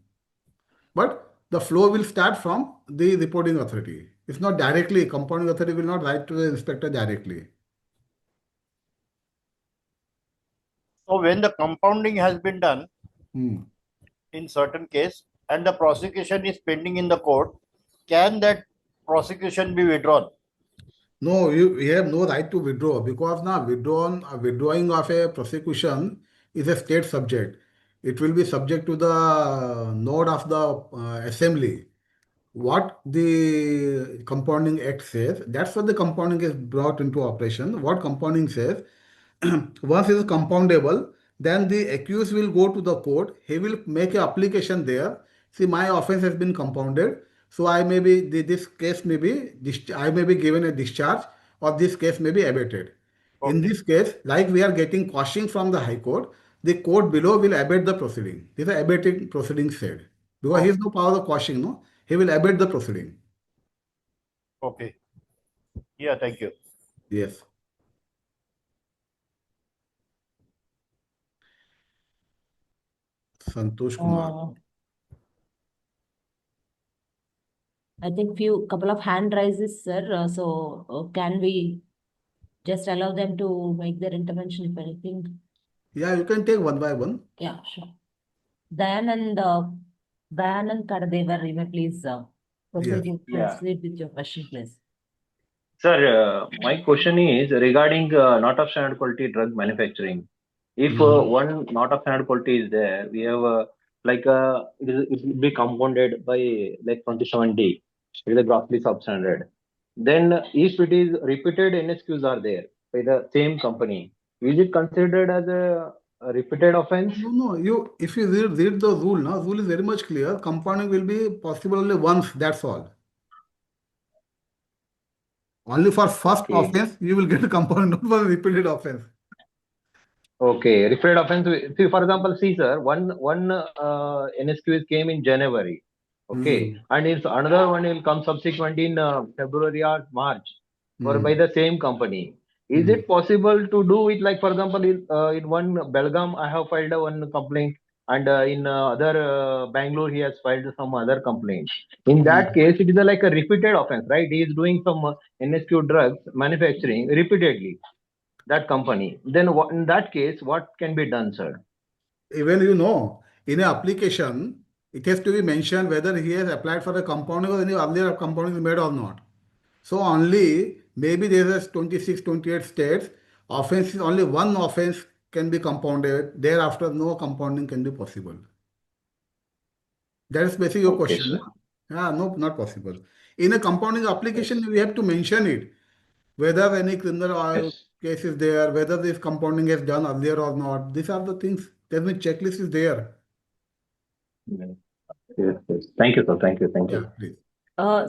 Speaker 3: But the flow will start from the reporting authority. It's not directly, compounding authority will not write to the inspector directly.
Speaker 4: So when the compounding has been done
Speaker 3: Hmm.
Speaker 4: in certain case and the prosecution is pending in the court, can that prosecution be withdrawn?
Speaker 3: No, you have no right to withdraw, because now withdrawing of a prosecution is a state subject. It will be subject to the node of the assembly. What the compounding act says, that's what the compounding is brought into operation. What compounding says, once it is compoundable, then the accused will go to the court. He will make an application there. See, my offense has been compounded, so I may be this case may be I may be given a discharge, or this case may be abated. In
Speaker 4: Okay.
Speaker 3: this case, like we are getting quashing from the High Court, the court below will abate the proceeding. This is abating proceeding said, because he
Speaker 4: Okay.
Speaker 3: has no power of quashing. No, he will abate the proceeding.
Speaker 4: Okay. Yeah, thank you.
Speaker 3: Yes. Santosh Kumar.
Speaker 1: I think couple of hand raises, sir. So can we just allow them to make their intervention if anything?
Speaker 3: Yeah, you can take one by one.
Speaker 1: Yeah, sure. Dayanand, Dayanand Kadadevar, you may please
Speaker 3: Yes.
Speaker 1: proceed with your question, please.
Speaker 5: Sir, my question is regarding not of standard quality drug manufacturing. If one not of standard quality is there, we have it will be compounded by like 27D, it is a grossly substandard. Then if it is repeated NSQs are there by the same company, is it considered as a repeated offense?
Speaker 3: No. If you read the rule, now rule is very much clear. Compounding will be possible only once. That's all. Only for first
Speaker 5: Okay.
Speaker 3: offense you will get a compound, not for repeated offense.
Speaker 5: Okay. Referred offense. See, for example, see, sir, one NSQs came in January. Okay, and if another one will come subsequent in February or March, or by the same company. Is it possible to do it, like for example, in one Belgaum, I have filed one complaint, and in other Bangalore, he has filed some other complaint. In that case, it is like a repeated offense, right? He is doing some NSQ drugs manufacturing repeatedly, that company. Then in that case, what can be done, sir?
Speaker 3: Even in an application, it has to be mentioned whether he has applied for a compounding or any earlier compounding is made or not. So only maybe there is 26, 28 states. Offense is only one offense can be compounded. Thereafter, no compounding can be possible. That is basically your
Speaker 5: Okay,
Speaker 3: question.
Speaker 5: sir.
Speaker 3: No? Yeah, no, not possible. In a compounding application,
Speaker 5: Yes.
Speaker 3: we have to mention it, whether any criminal
Speaker 5: Yes.
Speaker 3: case is there, whether this compounding is done earlier or not. These are the things. Then the checklist is there.
Speaker 5: Yes. Yes. Yes. Thank you, sir. Thank you. Thank
Speaker 3: Yeah,
Speaker 5: you.
Speaker 3: please.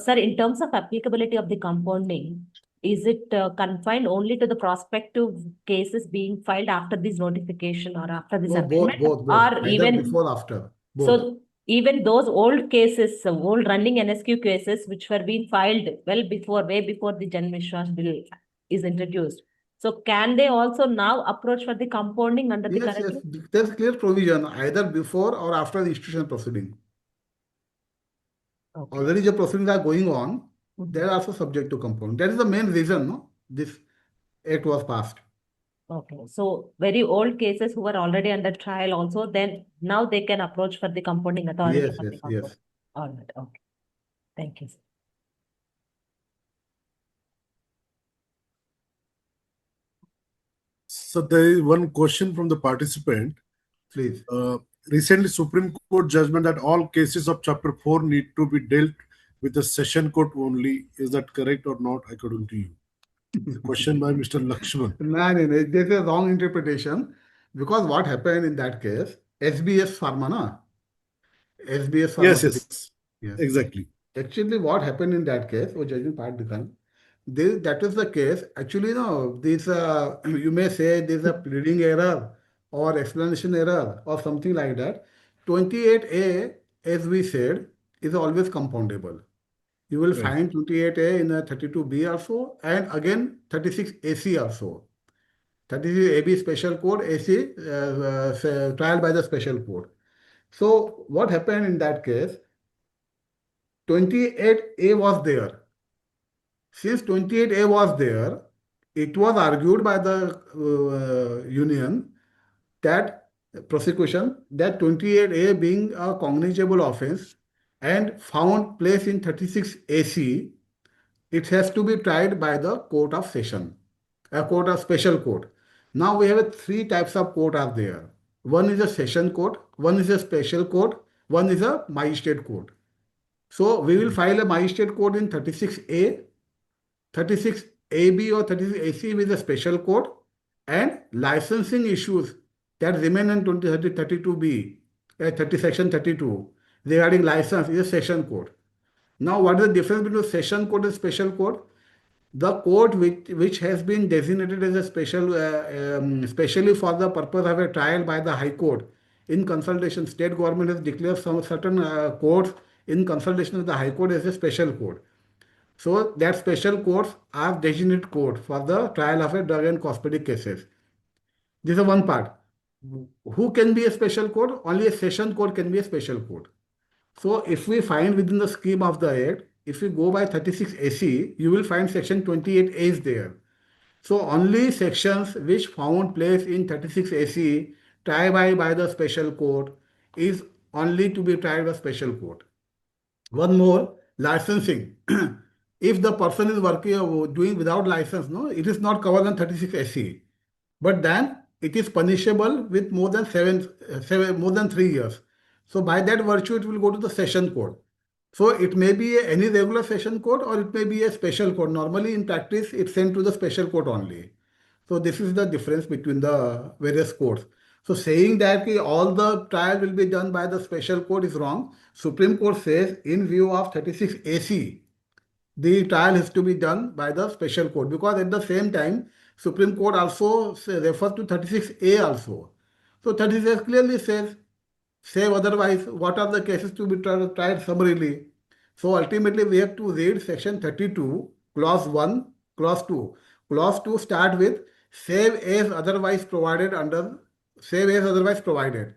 Speaker 1: Sir, in terms of applicability of the compounding, is it confined only to the prospective cases being filed after this notification or after this
Speaker 3: No, both,
Speaker 1: amendment,
Speaker 3: both, both.
Speaker 1: or
Speaker 3: Either
Speaker 1: even
Speaker 3: before, after. Both.
Speaker 1: so even those old cases, old running NSQ cases which were being filed well before, way before the Jan Vishwas bill is introduced. So can they also now approach for the compounding under the
Speaker 3: Yes,
Speaker 1: current
Speaker 3: yes.
Speaker 1: law?
Speaker 3: There's clear provision either before or after the institution proceeding.
Speaker 1: Okay.
Speaker 3: Already the proceedings are going on. They are also subject to compound. That is the main reason, no? This act was passed.
Speaker 1: Okay, so very old cases who were already under trial also, then now they can approach for the compounding authority
Speaker 3: Yes,
Speaker 1: for the
Speaker 3: yes,
Speaker 1: compound.
Speaker 3: yes.
Speaker 1: All right, okay. Thank you, sir.
Speaker 2: So there is one question from the participant.
Speaker 3: Please.
Speaker 2: Recently, Supreme Court judgment that all cases of Chapter 4 need to be dealt with the session court only. Is that correct or not, according to you? The question by Mr. Lakshman.
Speaker 3: No, no, no. There's a wrong interpretation because what happened in that case, SBS Pharma, na? SBS
Speaker 2: Yes,
Speaker 3: Pharmaceutical.
Speaker 2: yes,
Speaker 3: Yes.
Speaker 2: exactly.
Speaker 3: Actually, what happened in that case, वो judgment part दिखाएं. That is the case. Actually, no, this you may say there's a pleading error or explanation error or something like that. 28A, as we said, is always compoundable. You will
Speaker 2: Right.
Speaker 3: find 28A in a 32B also, and again 36AC also. 36AB special code, AC trial by the special code. So what happened in that case? 28A was there. Since 28A was there, it was argued by the union that prosecution that 28A being a cognizable offense and found place in 36AC, it has to be tried by the court of session, a court of special court. Now we have three types of court are there. One is a session court, one is a special court, one is a magistrate court. So we will file a magistrate court in 36A, 36AB or 36AC with a special code, and licensing issues that remain in 32B, section 32 regarding license is a session code. Now, what is the difference between session code and special code? The code which has been designated as a special, specially for the purpose of a trial by the High Court, in consultation, state government has declared some certain courts in consultation with the High Court as a special code. So that special courts are designated court for the trial of a drug and cosmetic cases. This is one part. Who can be a special court? Only a session court can be a special court. So if we find within the scheme of the Act, if we go by 36AC, you will find section 28A is there. So only sections which found place in 36AC tried by the special court is only to be tried by special court. One more, licensing. If the person is working or doing without license, no, it is not covered on 36 SC. But then it is punishable with more than more than 3 years. So by that virtue, it will go to the session court. So it may be any regular session court or it may be a special court. Normally in practice, it's sent to the special court only. So this is the difference between the various courts. So saying that all the trial will be done by the special court is wrong. Supreme Court says in view of 36AC, the trial has to be done by the special court, because at the same time, Supreme Court also refers to 36A also. So 36A clearly says, save otherwise, what are the cases to be tried summarily? So ultimately, we have to read section 32, clause 1, clause 2. Clause 2 start with save as otherwise provided under save as otherwise provided.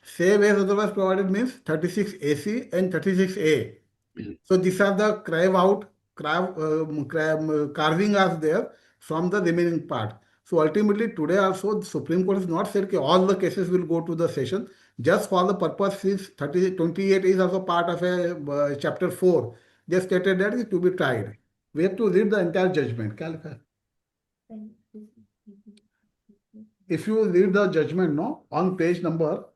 Speaker 3: Save as otherwise provided means 36AC and 36A. So these are the carving us there from the remaining part. So ultimately today also the Supreme Court has not said that all the cases will go to the session. Just for the purpose, since 28 is also part of a chapter 4, they stated that it to be tried. We have to read the entire judgment. If you read the judgment, no, on page number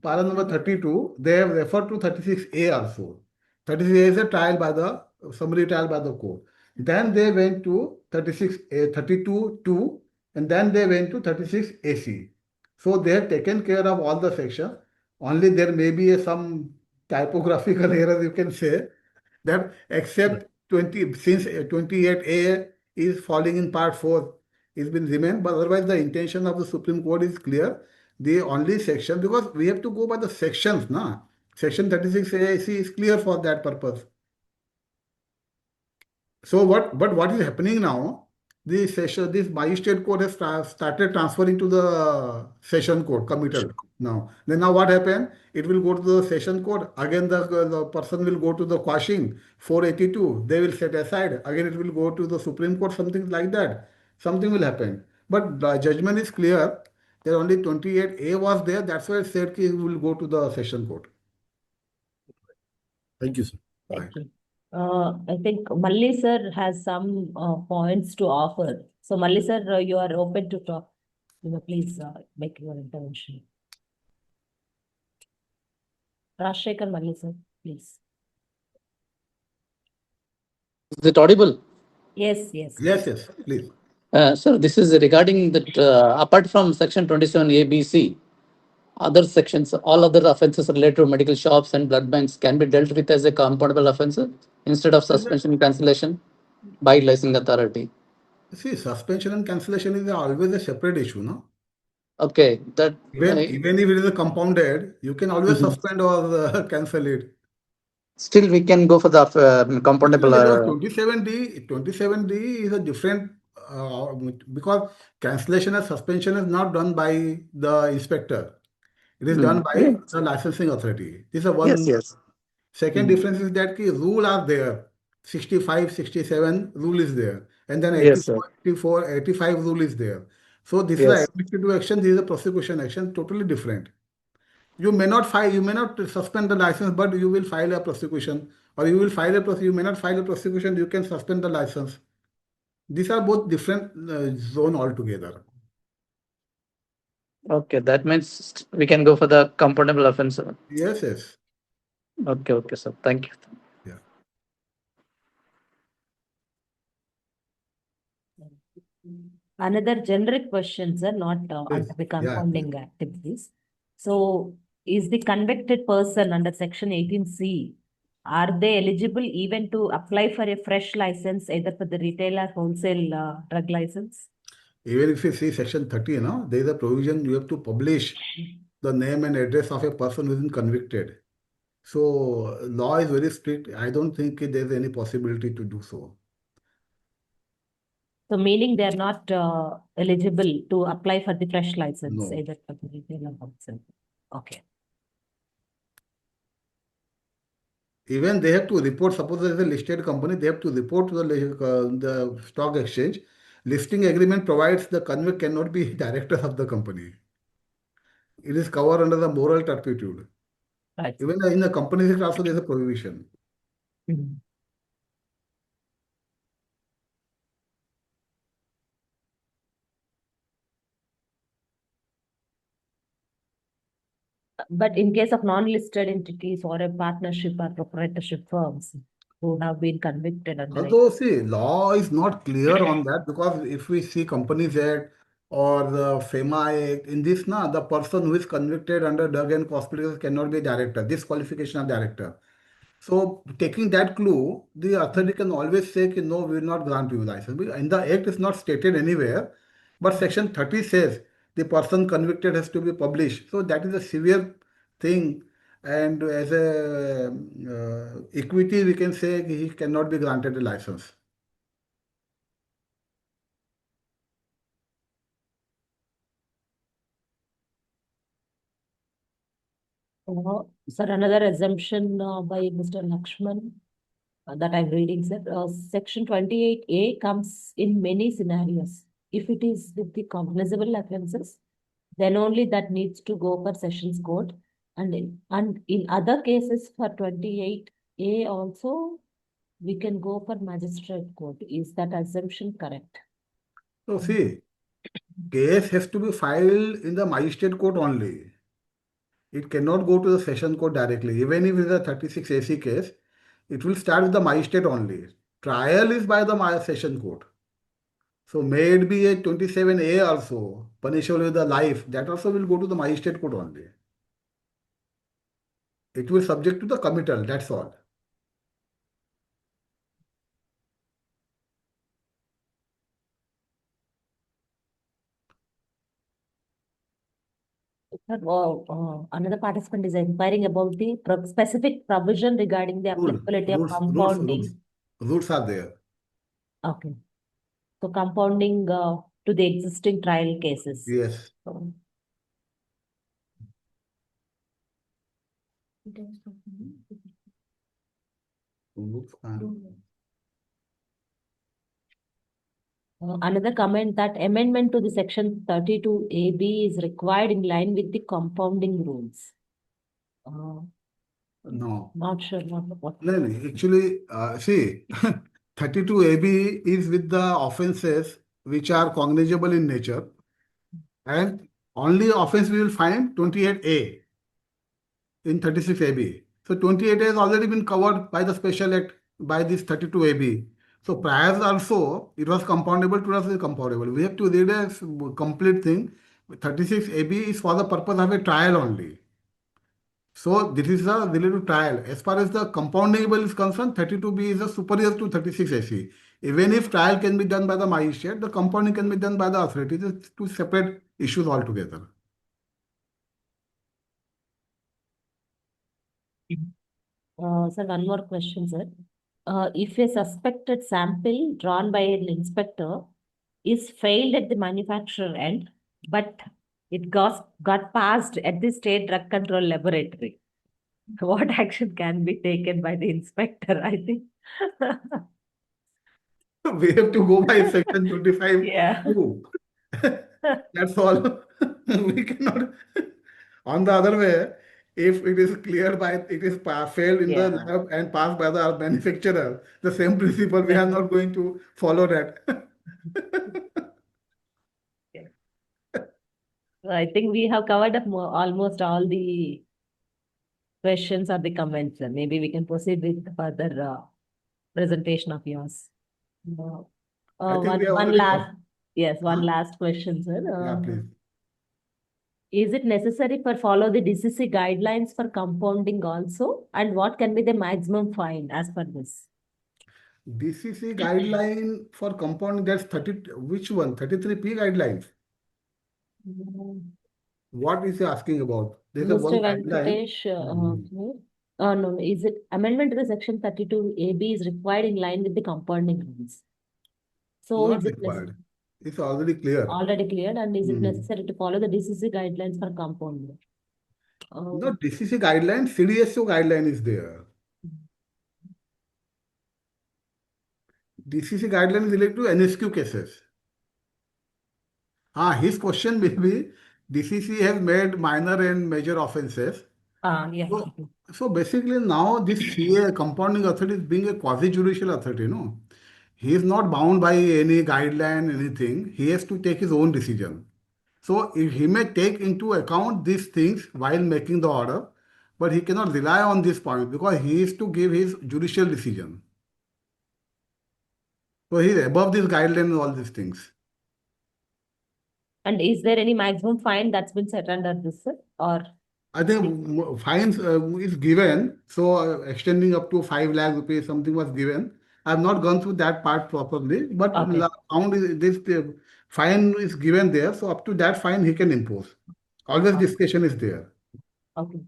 Speaker 3: para number 32, they have referred to 36A also. 36A is a trial by the summary trial by the court. Then they went to 36A, 32.2, and then they went to 36AC. So they have taken care of all the sections. Only there may be some typographical error, you can say, that except 20, since 28A is falling in part 4, it's been remained, but otherwise the intention of the Supreme Court is clear. The only section, because we have to go by the sections, na? Section 36 AIC is clear for that purpose. So what is happening now? This magistrate court has started transferring to the session court committal now. Then now what happened? It will go to the session court. Again, the person will go to the quashing 482. They will set aside. Again, it will go to the Supreme Court. Something like that. Something will happen. But the judgment is clear. There only 28A was there. That's why it said it will go to the session court.
Speaker 2: Thank you, sir.
Speaker 1: Thank you. I think Malli sir has some points to offer. So Malli sir, you are open to talk. Please make your intervention. Rashekar Malli sir, please.
Speaker 6: Is it audible?
Speaker 1: Yes, yes.
Speaker 3: Yes, please.
Speaker 6: Sir, this is regarding that apart from section 27 ABC, other sections, all other offences related to medical shops and blood banks can be dealt with as a compoundable offence instead of suspension and cancellation by licensing authority.
Speaker 3: See, suspension and cancellation is always a separate issue, no?
Speaker 6: Okay, that
Speaker 3: Even if it is a compounded, you can always suspend or cancel it.
Speaker 6: still we can go for the compoundable.
Speaker 3: 27D is a different because cancellation and suspension is not done by the inspector. It is done by the licensing authority. This is one.
Speaker 6: Yes.
Speaker 3: Second difference is that rule are there. 65, 67 rule is there. And then
Speaker 6: Yes,
Speaker 3: 84, 85 rule is there. So this is
Speaker 6: Yes.
Speaker 3: an administrative action, this is a prosecution action, totally different. You may not suspend the license, but you will file a prosecution, or you may not file a prosecution, you can suspend the license. These are both different zone altogether.
Speaker 6: Okay, that means we can go for the compoundable offence.
Speaker 3: Yes.
Speaker 6: Okay, sir. Thank you.
Speaker 3: Yeah.
Speaker 1: Another generic question, sir, not
Speaker 3: Yes.
Speaker 1: under the compounding activities. So, is the convicted person under section 18C, are they eligible even to apply for a fresh license, either for the retail or wholesale drug license?
Speaker 3: Even if you see section 30, there is a provision you have to publish the name and address of a person who has been convicted. So law is very strict. I don't think there is any possibility to do so.
Speaker 1: So meaning they are not eligible to apply for the fresh license,
Speaker 3: No.
Speaker 1: either for the retail or wholesale. Okay.
Speaker 3: Even they have to report, suppose there is a listed company, they have to report to the stock exchange. Listing agreement provides the convict cannot be director of the company. It is covered under the moral turpitude.
Speaker 1: Right.
Speaker 3: Even in the company sector also there is a prohibition.
Speaker 1: But in case of non-listed entities or a partnership or proprietorship firms who have been convicted under
Speaker 3: Although, see, law is not clear on that, because if we see Companies Act or the FEMA Act, in this, the person who is convicted under drug and hospitals cannot be director, this qualification of director. So taking that clue, the authority can always say, कि, no, we will not grant you license. In the act, it's not stated anywhere, but section 30 says the person convicted has to be published. So that is a severe thing, and as a equity, we can say he cannot be granted a license.
Speaker 1: Sir, another assumption by Mr. Lakshman that I'm reading, sir. Section 28A comes in many scenarios. If it is with the cognizable offences, then only that needs to go for Sessions Court. And in other cases for 28A also, we can go for Magistrate Court. Is that assumption correct?
Speaker 3: So see, case has to be filed in the magistrate court only. It cannot go to the session court directly. Even if it is a 36 AC case, it will start with the magistrate only. Trial is by the session court. So may it be a 27A also, punishable with the life, that also will go to the magistrate court only. It will subject to the committal, that's all.
Speaker 1: Another participant is inquiring about the specific provision regarding the applicability of compounding.
Speaker 3: Rules are there.
Speaker 1: Okay. So compounding to the existing trial cases.
Speaker 3: Yes.
Speaker 1: Another comment that amendment to the section 32AB is required in line with the compounding rules.
Speaker 3: No.
Speaker 1: Not sure what.
Speaker 3: No, actually, see, 32AB is with the offenses which are cognizable in nature, and only offense we will find 28A in 36AB. So 28A has already been covered by the special act by this 32AB. So prior also, it was compoundable, to us is compoundable. We have to read a complete thing. 36AB is for the purpose of a trial only. So this is a related trial. As far as the compoundable is concerned, 32B is a superior to 36AC. Even if trial can be done by the magistrate, the compounding can be done by the authority. These are two separate issues altogether.
Speaker 1: Sir, one more question, sir. If a suspected sample drawn by an inspector is failed at the manufacturer end, but it got passed at the state drug control laboratory, what action can be taken by the inspector? I think.
Speaker 3: We have to go by section 25.
Speaker 1: Yeah.
Speaker 3: That's all. We cannot. On the other way, if it is cleared by it is failed in the lab and passed by the manufacturer, the same principle, we are not going to follow that.
Speaker 1: I think we have covered up almost all the questions or the comments. Maybe we can proceed with the further presentation of yours. One last question, sir.
Speaker 3: Yeah, please.
Speaker 1: Is it necessary for follow the DCC guidelines for compounding also? And what can be the maximum fine as per this?
Speaker 3: DCC guideline for compounding, that's 30, which one? 33P guidelines. What is he asking about? There's
Speaker 1: Mr.
Speaker 3: one
Speaker 1: Venkatesh, no, is it amendment to the section 32AB is required in line with the compounding rules? So
Speaker 3: not
Speaker 1: is it
Speaker 3: required. It's already clear.
Speaker 1: Already cleared, and is it necessary to follow the DCC guidelines for compounding?
Speaker 3: No, DCC guideline, CDSO guideline is there. DCC guideline is related to NSQ cases. His question will be, DCC has made minor and major offenses.
Speaker 1: Yeah.
Speaker 3: So basically now this CA, compounding authority, is being a quasi-judicial authority, no? He is not bound by any guideline, anything. He has to take his own decision. So if he may take into account these things while making the order, but he cannot rely on this point because he is to give his judicial decision. So he is above this guideline and all these things.
Speaker 1: And is there any maximum fine that's been set under this, or?
Speaker 3: I think fines is given, so extending up to 5 lakh rupees, something was given. I have not gone through that part properly, but
Speaker 1: Okay.
Speaker 3: found this fine is given there, so up to that fine he can impose. Always discretion is there.
Speaker 1: Okay.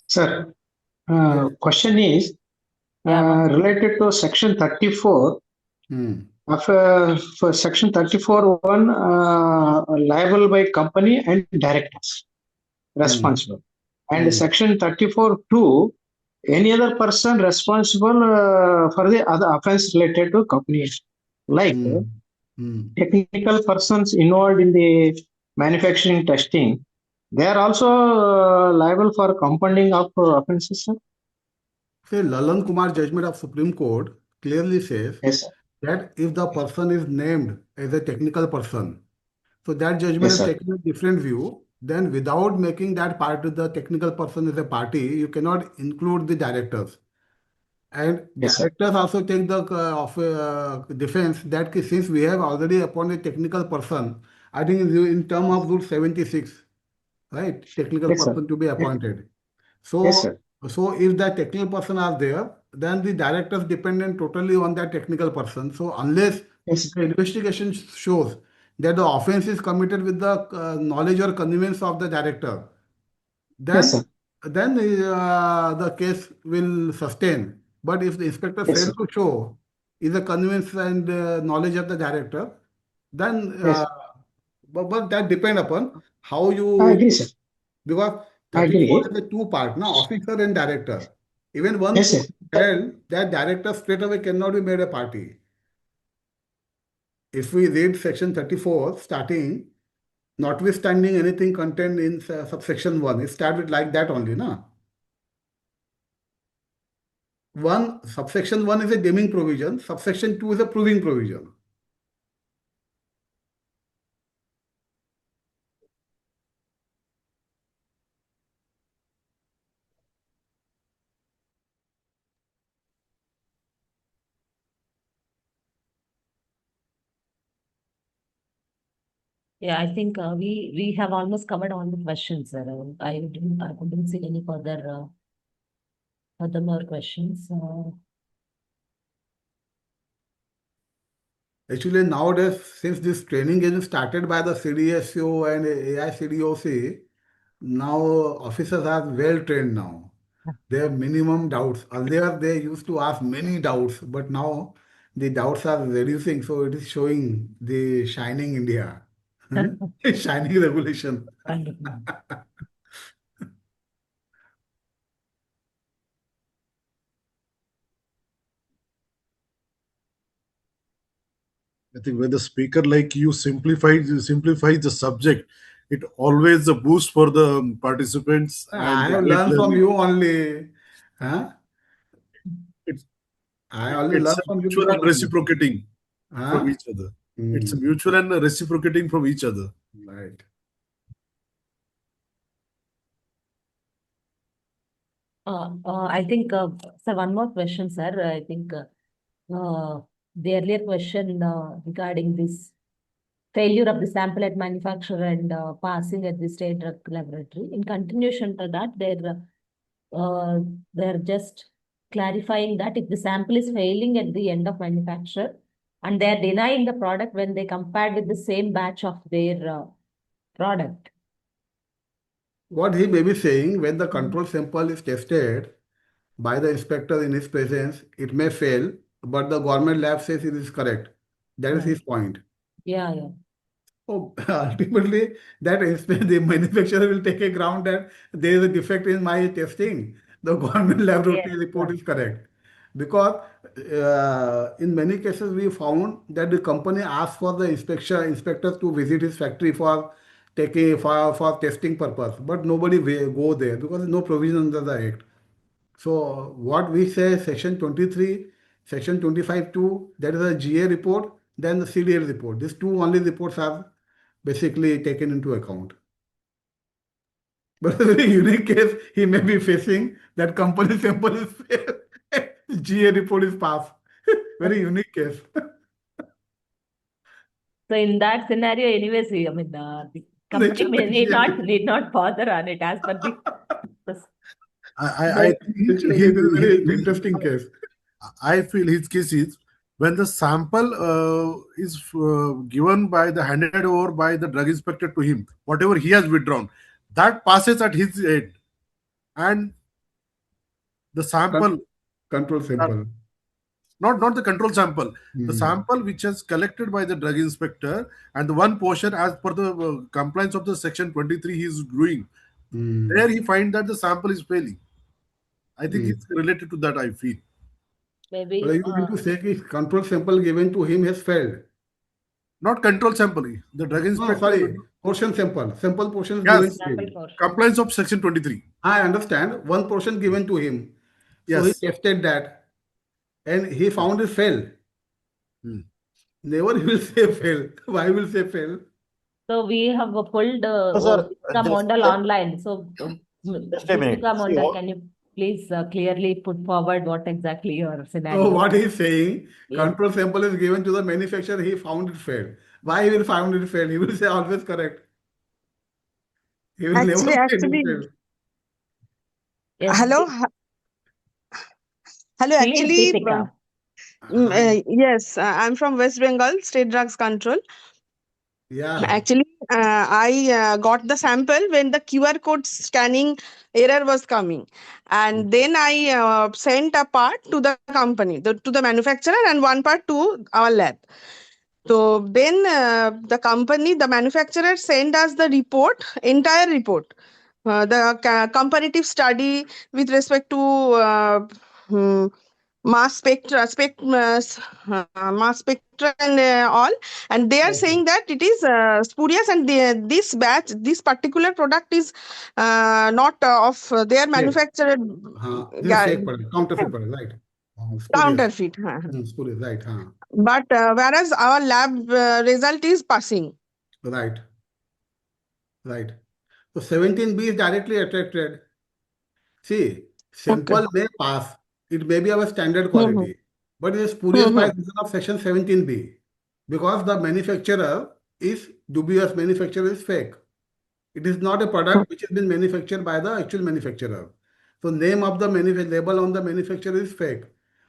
Speaker 7: Sir,
Speaker 3: Yes.
Speaker 7: question is
Speaker 1: Yeah.
Speaker 7: related to section 34
Speaker 3: Hmm.
Speaker 7: of for section 34 one liable by company and directors responsible, and
Speaker 3: Hmm.
Speaker 7: section 34 2 any other person responsible for the other offense related to company, like
Speaker 3: Hmm. Hmm.
Speaker 7: technical persons involved in the manufacturing testing, they are also liable for compounding of offenses, sir?
Speaker 3: Say, Lalan Kumar judgment of Supreme Court clearly says
Speaker 7: Yes, sir.
Speaker 3: that if the person is named as a technical person, so that judgment
Speaker 7: Yes,
Speaker 3: is
Speaker 7: sir.
Speaker 3: taking a different view. Then, without making that party, the technical person as a party, you cannot include the directors. And
Speaker 7: Yes, sir.
Speaker 3: directors also take the defense that since we have already appointed technical person, I think in term of Rule 76, right, technical
Speaker 7: Yes, sir.
Speaker 3: person to be appointed.
Speaker 7: Yes,
Speaker 3: So,
Speaker 7: sir.
Speaker 3: so if the technical person are there, then the directors dependent totally on that technical person. So unless
Speaker 7: Yes,
Speaker 3: the investigation shows that the offense is committed with the knowledge or connivance of the director,
Speaker 7: yes,
Speaker 3: then
Speaker 7: sir.
Speaker 3: the case will sustain. But if the inspector
Speaker 7: Yes, sir.
Speaker 3: failed to show is the connivance and knowledge of the director, then
Speaker 7: Yes,
Speaker 3: but that depend upon how
Speaker 7: I
Speaker 3: you,
Speaker 7: agree, sir.
Speaker 3: because
Speaker 7: I
Speaker 3: 34
Speaker 7: agree.
Speaker 3: is a two part, now officer and director. Even one
Speaker 7: Yes, sir.
Speaker 3: court held that director straight away cannot be made a party. If we read section 34 starting, notwithstanding anything contained in subsection 1, it starts with like that only, na? One subsection 1 is a deeming provision, subsection 2 is a proving provision.
Speaker 1: Yeah, I think we have almost covered all the questions, sir. I couldn't see any further more questions.
Speaker 3: Actually, nowadays, since this training is started by the CDSO and AICDOC, now officers are well trained now. They have minimum doubts. Earlier, they used to ask many doubts, but now the doubts are reducing. So it is showing the shining India, shining regulation.
Speaker 1: Wonderful.
Speaker 2: I think when the speaker like you simplifies the subject, it always a boost for the participants and
Speaker 3: I
Speaker 2: the
Speaker 3: have
Speaker 2: great
Speaker 3: learned from
Speaker 2: learning.
Speaker 3: you only. Huh?
Speaker 2: It's
Speaker 3: I only
Speaker 2: it's a
Speaker 3: learned from you
Speaker 2: mutual
Speaker 3: because
Speaker 2: and
Speaker 3: of you.
Speaker 2: reciprocating from
Speaker 3: Huh?
Speaker 2: each other. It's a
Speaker 3: Hmm.
Speaker 2: mutual and reciprocating from each other.
Speaker 3: Right.
Speaker 1: I think, sir, one more question, sir. I think the earlier question regarding this failure of the sample at manufacturer and passing at the state drug laboratory. In continuation to that, they're just clarifying that if the sample is failing at the end of manufacture and they're denying the product when they compared with the same batch of their product.
Speaker 3: What he may be saying, when the control sample is tested by the inspector in his presence, it may fail, but the government lab says it is correct. That is
Speaker 1: Yeah,
Speaker 3: his point.
Speaker 1: yeah.
Speaker 3: So ultimately, the manufacturer will take a ground that there is a defect in my testing. The government
Speaker 1: Yes,
Speaker 3: laboratory
Speaker 1: yeah.
Speaker 3: report is correct. Because in many cases, we found that the company asked for the inspector to visit his factory for for testing purpose, but nobody will go there because no provision under the act. So what we say, section 23, section 25(2), that is a GA report, then the CDL report. These two only reports are basically taken into account. But a very unique case he may be facing, that company sample is failed, GA report is passed. Very unique case.
Speaker 1: So in that scenario, anyways, I mean, the company
Speaker 3: Nature
Speaker 1: need not bother on it as per the
Speaker 2: I think
Speaker 3: It is a very interesting case.
Speaker 2: I feel his case is when the sample is given by the handed over by the drug inspector to him, whatever he has withdrawn, that passes at his end, and the sample,
Speaker 3: Control sample.
Speaker 2: not the control sample, the
Speaker 3: Hmm.
Speaker 2: sample which is collected by the drug inspector, and the one portion as per the compliance of the section 23 he is doing,
Speaker 3: Hmm.
Speaker 2: there he find that the sample is failing. I think
Speaker 3: Hmm.
Speaker 2: it's related to that, I feel.
Speaker 1: maybe
Speaker 3: But you mean to say that control sample given to him has failed?
Speaker 2: Not control sample, the drug
Speaker 3: No,
Speaker 2: inspector.
Speaker 3: sorry, portion sample. Sample portion is given
Speaker 2: Yes,
Speaker 3: to him.
Speaker 1: sample for
Speaker 2: compliance of section 23.
Speaker 3: I understand. One portion given to him. So he
Speaker 2: Yes.
Speaker 3: tested that and he found it fail.
Speaker 2: Hmm.
Speaker 3: Never he will say fail. Why will say fail?
Speaker 1: so we have pulled
Speaker 4: No, sir,
Speaker 1: Deepika Mondal online. So
Speaker 4: just a minute.
Speaker 1: Deepika
Speaker 4: See,
Speaker 1: Mondal, can you please clearly put forward what exactly your
Speaker 3: So
Speaker 1: scenario?
Speaker 3: what he is saying,
Speaker 1: Yes.
Speaker 3: control sample is given to the manufacturer, he found it failed. Why he will find it failed? He will say always correct. He will never say it
Speaker 8: Actually,
Speaker 3: failed.
Speaker 1: Yes.
Speaker 8: hello, hello.
Speaker 1: Please,
Speaker 8: Actually,
Speaker 1: Deepika.
Speaker 3: Hi.
Speaker 8: yes, I'm from West Bengal, State Drugs Control.
Speaker 3: Yeah.
Speaker 8: Actually, I got the sample when the QR code scanning error was coming, and then I sent a part to the company, to the manufacturer, and one part to our lab. So then the manufacturer sent us the report, entire report, the comparative study with respect to hmm, mass spectra, mass spectra and all, and they are saying that it is spurious, and this particular product is not of their manufacturer,
Speaker 3: This is fake product, counterfeit product, right? Spurious.
Speaker 8: counterfeit.
Speaker 3: Spurious, right?
Speaker 8: But whereas our lab result is passing.
Speaker 3: Right. Right. So 17B is directly attracted. See, sample may pass. It may be of a standard quality, but it is spurious by reason of section 17B because the manufacturer is dubious, manufacturer is fake. It is not a product which has been manufactured by the actual manufacturer. So name of the label on the manufacturer is fake.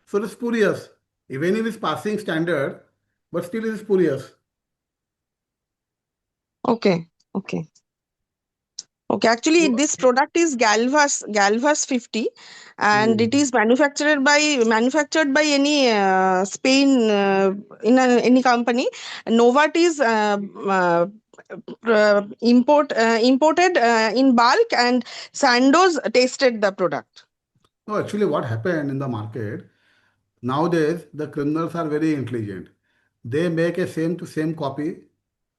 Speaker 3: So it is spurious. Even if it is passing standard, but still it is spurious.
Speaker 8: Okay. Actually,
Speaker 3: So,
Speaker 8: this product is Galvas 50, and it is manufactured by any Spain any company. Novartis imported in bulk, and Sandoz tasted the product.
Speaker 3: no, actually, what happened in the market nowadays, the criminals are very intelligent. They make a same to same copy,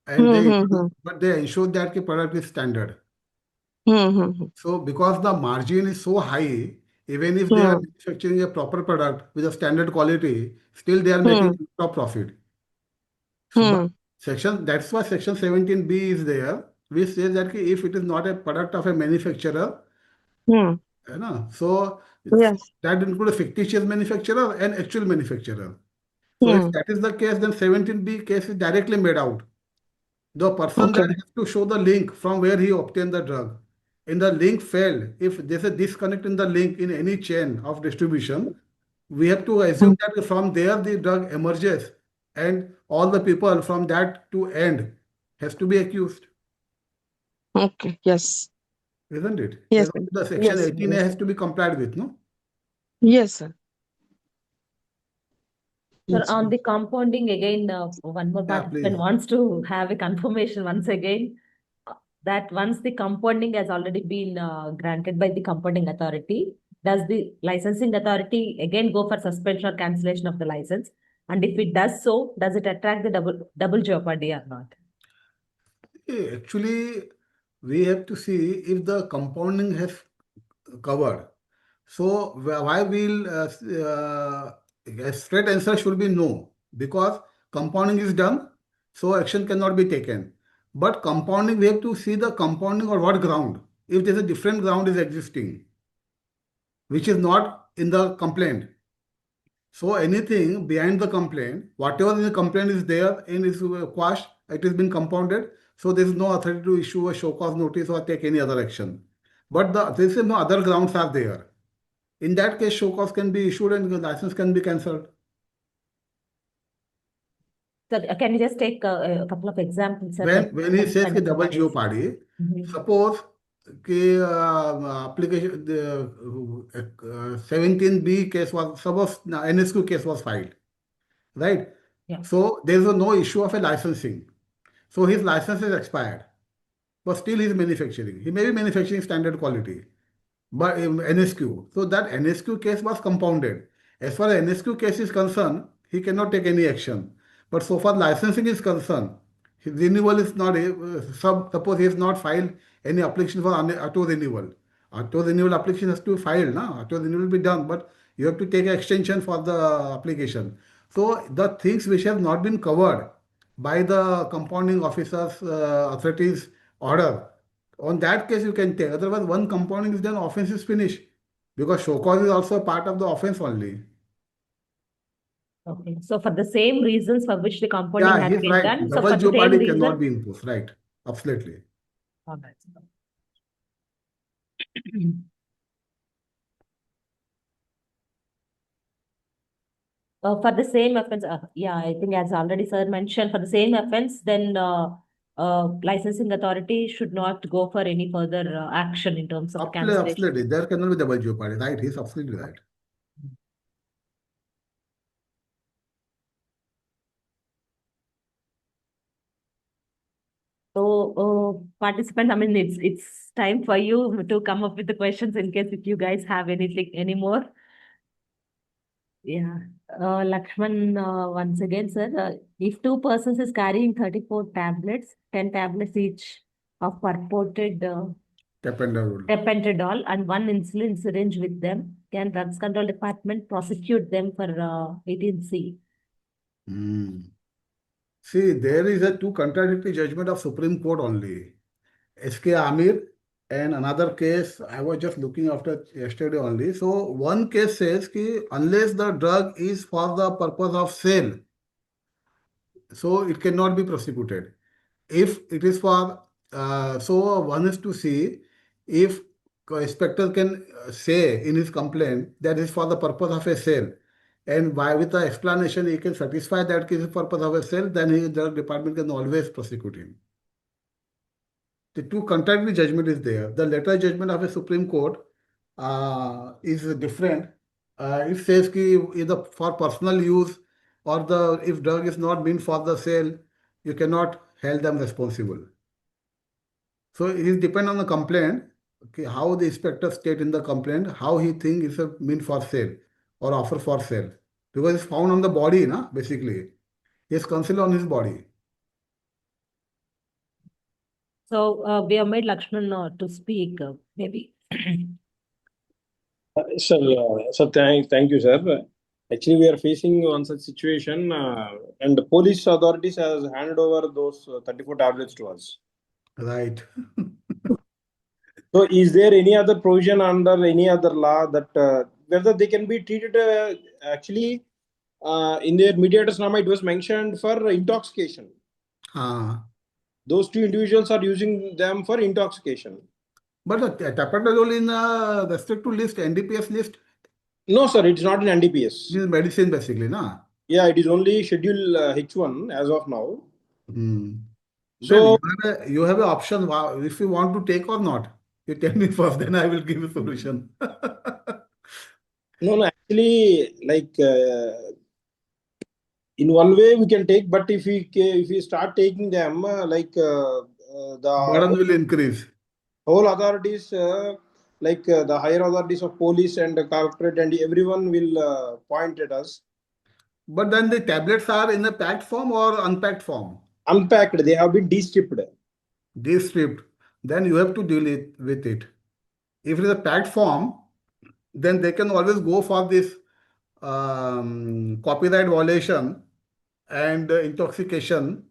Speaker 3: and but they ensure that the product is standard. So because the margin is so high, even if they are manufacturing a proper product with a standard quality, still they are making a lot of profit. So, but that's why section 17B is there, which says that if it is not a product of a manufacturer, so
Speaker 8: Yes.
Speaker 3: that includes a fictitious manufacturer and actual manufacturer. So if that is the case, then 17B case is directly made out. The person that has to show the link from where he obtained the drug. In the link failed, if there's a disconnect in the link in any chain of distribution, we have to assume that from there the drug emerges and all the people from that to end has to be accused.
Speaker 8: Okay. Yes.
Speaker 3: Isn't it?
Speaker 8: Yes.
Speaker 3: The section
Speaker 8: Yes.
Speaker 3: 18A has to be complied with, no?
Speaker 8: Yes, sir.
Speaker 1: Sir, on the compounding again, one more participant
Speaker 3: please.
Speaker 1: wants to have a confirmation once again that once the compounding has already been granted by the compounding authority, does the licensing authority again go for suspension or cancellation of the license? And if it does so, does it attract the double jeopardy or not?
Speaker 3: Actually, we have to see if the compounding has covered. So why will a straight answer should be no, because compounding is done, so action cannot be taken. But compounding, we have to see the compounding or what ground. If there's a different ground is existing, which is not in the complaint. So anything behind the complaint, whatever in the complaint is there and is quashed, it has been compounded. So there is no authority to issue a show cause notice or take any other action. But there is no other grounds are there. In that case, show cause can be issued and the license can be cancelled.
Speaker 1: So can you just take a couple of examples, sir?
Speaker 3: When he says कि double jeopardy, suppose कि application the 17B case was suppose NSQ case was filed, right?
Speaker 1: Yeah.
Speaker 3: So there is no issue of a licensing. So his license is expired, but still he is manufacturing. He may be manufacturing standard quality, but NSQ. So that NSQ case was compounded. As far as NSQ case is concerned, he cannot take any action. But so far licensing is concerned, his renewal is not, suppose he has not filed any application for auto renewal. Auto renewal application has to be filed, na? Auto renewal will be done, but you have to take an extension for the application. So the things which have not been covered by the compounding officer's authorities order, on that case you can take. Otherwise, one compounding is done, offense is finished. Because show cause is also a part of the offense only.
Speaker 1: Okay. So for the same reasons for which the compounding
Speaker 3: Yeah,
Speaker 1: has
Speaker 3: he's
Speaker 1: been
Speaker 3: right.
Speaker 1: done. So
Speaker 3: Double
Speaker 1: for the same
Speaker 3: jeopardy cannot
Speaker 1: reason.
Speaker 3: be imposed. Right. Absolutely.
Speaker 1: All right. For the same offense, yeah, I think as already sir mentioned, for the same offense, then licensing authority should not go for any further action in terms of cancellation.
Speaker 3: Absolutely. There cannot be double jeopardy. Right. He's absolutely right.
Speaker 1: So, participants, I mean, it's time for you to come up with the questions in case if you guys have anything anymore. Yeah. Lakshman, once again, sir, if two persons is carrying 34 tablets, 10 tablets each of purported tapentadol and one insulin syringe with them, can Drugs Control Department prosecute them for 18C?
Speaker 3: See, there is a two contradictory judgment of Supreme Court only. S.K. Amir and another case I was just looking after yesterday only. So one case says that unless the drug is for the purpose of sale, so it cannot be prosecuted. If it is for, so one is to see if inspector can say in his complaint that is for the purpose of a sale, and by with the explanation he can satisfy that is the purpose of a sale, then the department can always prosecute him. The two contradictory judgment is there. The later judgment of a Supreme Court is different. It says that either for personal use or if drug is not meant for the sale, you cannot hold them responsible. So it is depend on the complaint, okay, how the inspector state in the complaint, how he think is a mean for sale or offer for sale. Because it's found on the body, na, basically. It's concealed on his body.
Speaker 1: So we have made Lakshman to speak, maybe.
Speaker 9: Sir, thank you, sir. Actually, we are facing one such situation, and the police authorities has handed over those 34 tablets to us.
Speaker 3: Right.
Speaker 9: So, is there any other provision under any other law that whether they can be treated actually in their mediator's nama it was mentioned for intoxication. Those two individuals are using them for intoxication.
Speaker 3: But tapentadol in restricted list, NDPS list?
Speaker 9: No, sir, it's not in NDPS.
Speaker 3: It is medicine basically, na?
Speaker 9: Yeah, it is only Schedule H1 as of now.
Speaker 3: So you have an option if you want to take or not. You tell me first, then I will give you solution.
Speaker 9: No, actually, like in one way we can take, but if we start taking them, the
Speaker 3: burden will increase.
Speaker 9: Whole authorities, the higher authorities of police and the corporate and everyone will point at us.
Speaker 3: But then the tablets are in a packed form or unpacked form?
Speaker 9: Unpacked. They have been de-stripped.
Speaker 3: De-stripped. Then you have to deal with it. If it is a packed form, then they can always go for this copyright violation and intoxication.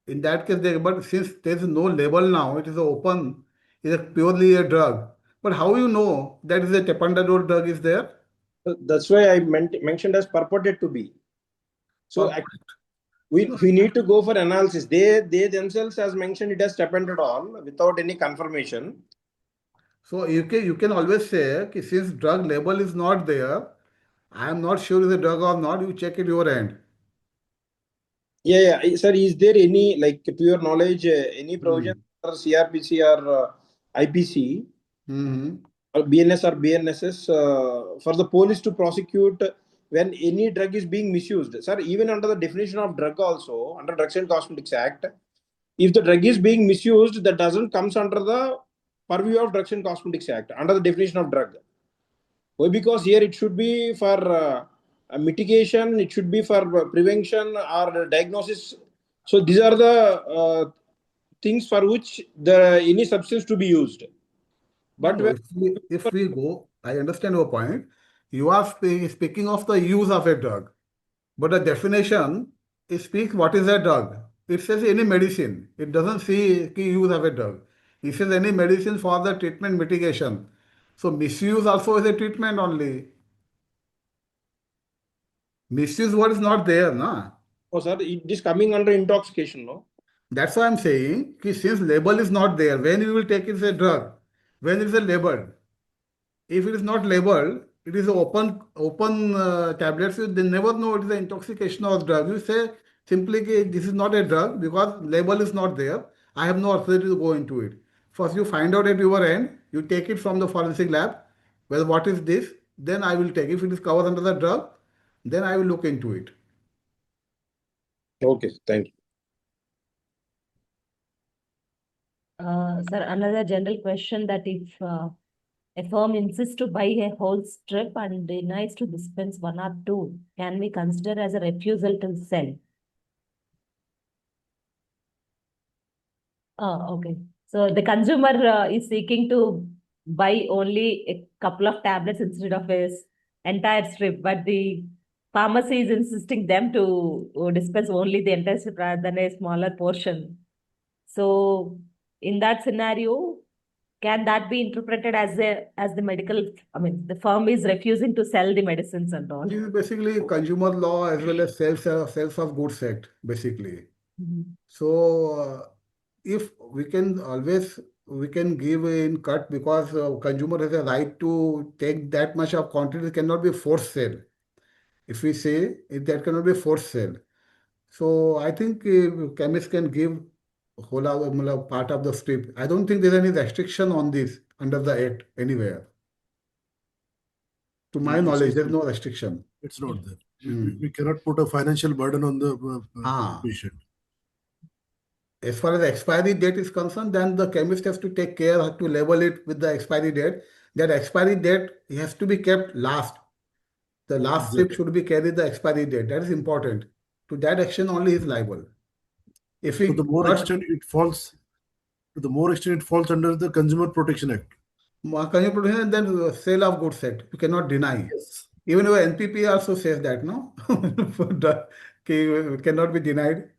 Speaker 3: In that case, but since there is no label now, it is open, it is purely a drug. But how you know that is a tapentadol drug is there?
Speaker 9: That's why I mentioned as purported to be. So we need to go for analysis. They themselves has mentioned it as tapentadol without any confirmation.
Speaker 3: So you can always say, कि since drug label is not there, I am not sure is a drug or not. You check it your end.
Speaker 9: Yeah, sir. Is there any, like, to your knowledge, any provision for CRPC or IPC or BNS or BNSS for the police to prosecute when any drug is being misused? Sir, even under the definition of drug also, under Drugs and Cosmetics Act, if the drug is being misused, that doesn't comes under the purview of Drugs and Cosmetics Act, under the definition of drug. Why? Because here it should be for mitigation, it should be for prevention or diagnosis. So these are the things for which the any substance to be used. But
Speaker 3: No, if we go, I understand your point. You are speaking of the use of a drug, but the definition it speaks what is a drug. It says any medicine. It doesn't say the use of a drug. It says any medicine for the treatment mitigation. So misuse also is a treatment only. Misuse word is not there, na?
Speaker 9: oh, sir, it is coming under intoxication, no?
Speaker 3: That's why I'm saying since label is not there, when you will take it as a drug, when it is a labeled. If it is not labeled, it is open tablets. They never know it is an intoxication or drug. You say simply this is not a drug because label is not there. I have no authority to go into it. First, you find out at your end. You take it from the forensic lab. Well, what is this? Then I will take. If it is covered under the drug, then I will look into it.
Speaker 9: Okay, thank you.
Speaker 1: Sir, another general question that if a firm insists to buy a whole strip and denies to dispense one or two, can we consider as a refusal to sell? Okay. So the consumer is seeking to buy only a couple of tablets instead of a entire strip, but the pharmacy is insisting them to dispense only the entire strip rather than a smaller portion. So in that scenario, can that be interpreted as the medical, I mean, the firm is refusing to sell the medicines and all?
Speaker 3: This is basically consumer law as well as sales of goods act, basically. So if we can give in cut because consumer has a right to take that much of quantity, it cannot be forced sale. If we say that cannot be forced sale. So I think chemists can give whole part of the strip. I don't think there's any restriction on this under the act anywhere. To my knowledge, there's no restriction.
Speaker 2: It's not there. We cannot put a financial burden on the patient.
Speaker 3: As far as the expiry date is concerned, then the chemist has to take care to label it with the expiry date. That expiry date has to be kept last. The last strip should be carried the expiry date. That is important. To that action only is liable. If we
Speaker 2: to the more extent it falls under the Consumer Protection Act.
Speaker 3: Consumer Protection, then sale of goods act. You cannot deny.
Speaker 2: Yes.
Speaker 3: Even your NPP also says that, no? Cannot be denied.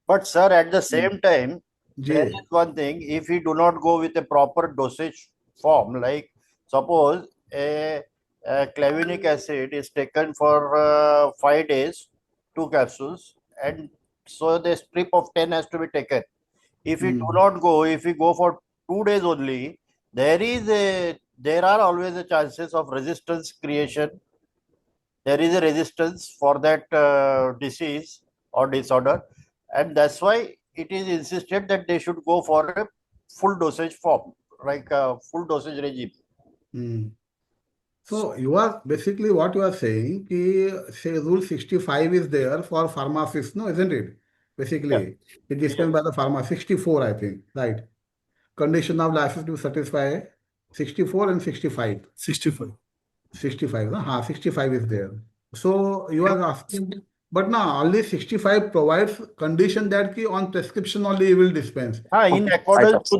Speaker 4: But sir, at the same time, there is one thing. If we do not go with a proper dosage form, like suppose a clavinic acid is taken for 5 days, 2 capsules, and so the strip of 10 has to be taken. If we do not go, if we go for 2 days only, there are always the chances of resistance creation. There is a resistance for that disease or disorder, and that's why it is insisted that they should go for a full dosage form, like a full dosage regime.
Speaker 3: So you are basically what you are saying, say rule 65 is there for pharmacists, no, isn't it? Basically, it is done by the pharma 64, I think, right? Condition of license to satisfy 64 and 65.
Speaker 2: 65.
Speaker 3: 65, no? 65 is there. So you are asking, but now only 65 provides condition that on prescription only you will dispense.
Speaker 4: In accordance to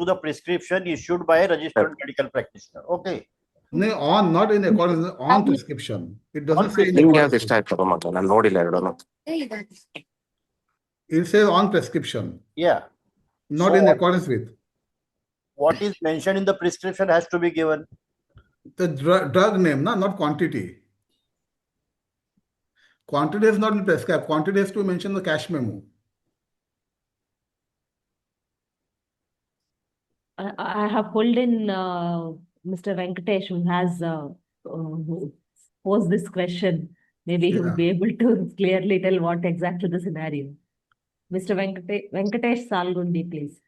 Speaker 4: the prescription issued by a registered medical practitioner. Okay.
Speaker 3: No, not in accordance, on prescription. It doesn't say in accordance. It says on prescription.
Speaker 4: Yeah.
Speaker 3: Not in accordance with.
Speaker 4: What is mentioned in the prescription has to be given.
Speaker 3: The drug name, not quantity. Quantity has not been prescribed. Quantity has to mention the cash memo.
Speaker 1: I have pulled in Mr. Venkatesh, who has who posed this question. Maybe he would
Speaker 3: Yeah.
Speaker 1: be able to clearly tell what exactly the scenario. Mr. Venkatesh Salgundi, please.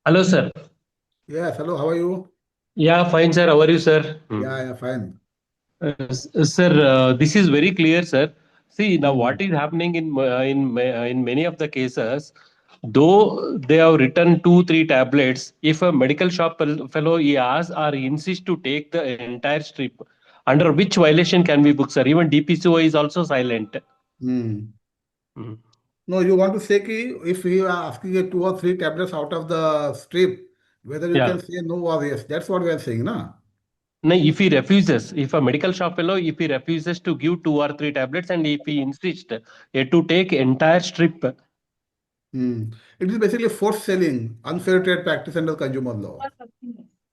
Speaker 10: Hello, sir.
Speaker 3: Yes. Hello. How are you?
Speaker 10: Yeah, fine, sir. How are you, sir?
Speaker 3: Yeah. Fine.
Speaker 10: Sir, this is very clear, sir. See, now
Speaker 3: Hmm.
Speaker 10: what is happening in many of the cases, though they have written 2-3 tablets, if a medical shop fellow he asks or he insists to take the entire strip, under which violation can we book, sir? Even DPCO is also silent.
Speaker 3: Hmm.
Speaker 10: Hmm.
Speaker 3: No, you want to say ki if we are asking you 2 or 3 tablets out of the strip, whether you
Speaker 10: Yeah.
Speaker 3: can say no or yes. That's what we are saying, na?
Speaker 10: No, if he refuses, if a medical shop fellow, if he refuses to give 2 or 3 tablets, and if he insists to take entire strip,
Speaker 3: Hmm. It is basically forced selling, unfair trade practice under consumer law.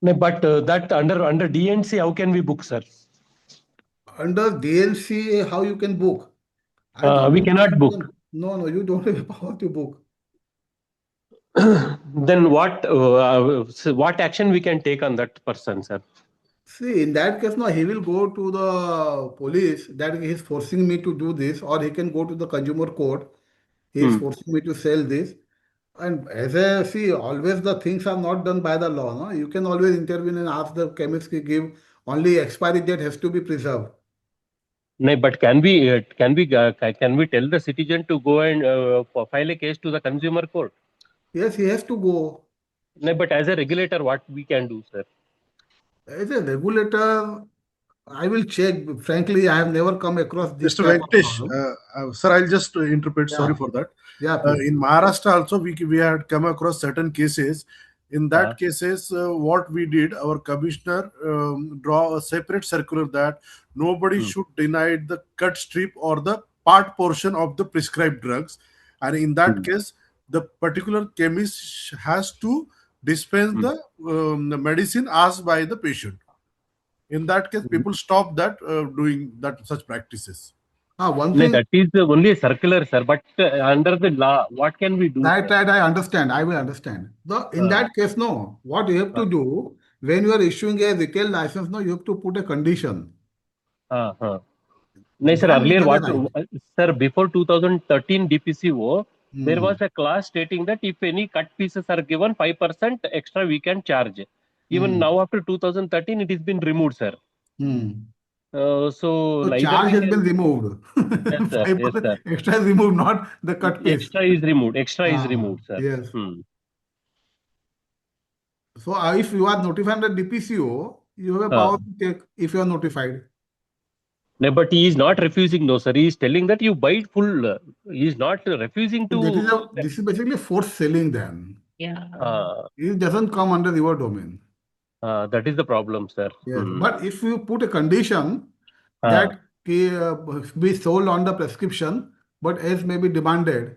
Speaker 10: no, but that under DNC, how can we book, sir?
Speaker 3: Under DLC, how you can book?
Speaker 10: We
Speaker 3: You
Speaker 10: cannot book.
Speaker 3: No, you don't have the power to book.
Speaker 10: Then what action we can take on that person, sir?
Speaker 3: See, in that case, no, he will go to the police that he is forcing me to do this, or he can go to the consumer court. He is forcing me to sell this. And as I see, always the things are not done by the law. No? You can always intervene and ask the chemist to give only expiry date has to be preserved.
Speaker 10: No, but can we tell the citizen to go and file a case to the consumer court?
Speaker 3: Yes, he has to go.
Speaker 10: No, but as a regulator, what we can do, sir?
Speaker 3: As a regulator, I will check. Frankly, I have never come across this
Speaker 2: Mr.
Speaker 3: type of
Speaker 2: Venkatesh,
Speaker 3: problem.
Speaker 2: sir, I'll just interpret. Sorry
Speaker 3: Yeah,
Speaker 2: for that.
Speaker 3: yeah, please.
Speaker 2: In Maharashtra also, we had come across certain cases. In that cases, what we did, our commissioner draw a separate circular that nobody should deny the cut strip or the part portion of the prescribed drugs, and in that case, the particular chemist has to dispense the medicine asked by the patient. In that case, people stop that doing that such practices.
Speaker 3: One
Speaker 10: No,
Speaker 3: thing,
Speaker 10: that is only a circular, sir. But under the law, what can we do,
Speaker 3: right,
Speaker 10: sir?
Speaker 3: I understand. I will understand. In that case, no, what you have to do when you are issuing a retail license, no, you have to put a condition.
Speaker 10: No, sir,
Speaker 3: Then it
Speaker 10: earlier
Speaker 3: has a
Speaker 10: what,
Speaker 3: right.
Speaker 10: sir, before 2013 DPCO, there was
Speaker 3: Hmm.
Speaker 10: a clause stating that if any cut pieces are given, 5% extra we can charge. Even now, after 2013, it has been removed, sir.
Speaker 3: Hmm.
Speaker 10: So
Speaker 3: So
Speaker 10: neither
Speaker 3: charge
Speaker 10: we
Speaker 3: has been
Speaker 10: can.
Speaker 3: removed.
Speaker 10: Yes, sir. Yes,
Speaker 3: 5%
Speaker 10: sir.
Speaker 3: extra is removed, not the cut piece.
Speaker 10: Extra is removed. Extra is
Speaker 3: Ah,
Speaker 10: removed, sir.
Speaker 3: yes. So if you are notified under DPCO, you have a power to take if you are notified.
Speaker 10: No, but he is not refusing, no, sir. He is telling that you buy it full. He is not refusing
Speaker 3: So
Speaker 10: to.
Speaker 3: this is basically forced selling then.
Speaker 1: Yeah.
Speaker 3: It doesn't come under your domain.
Speaker 10: That is the problem, sir.
Speaker 3: Yes. But if you put a condition that be sold on the prescription, but as may be demanded.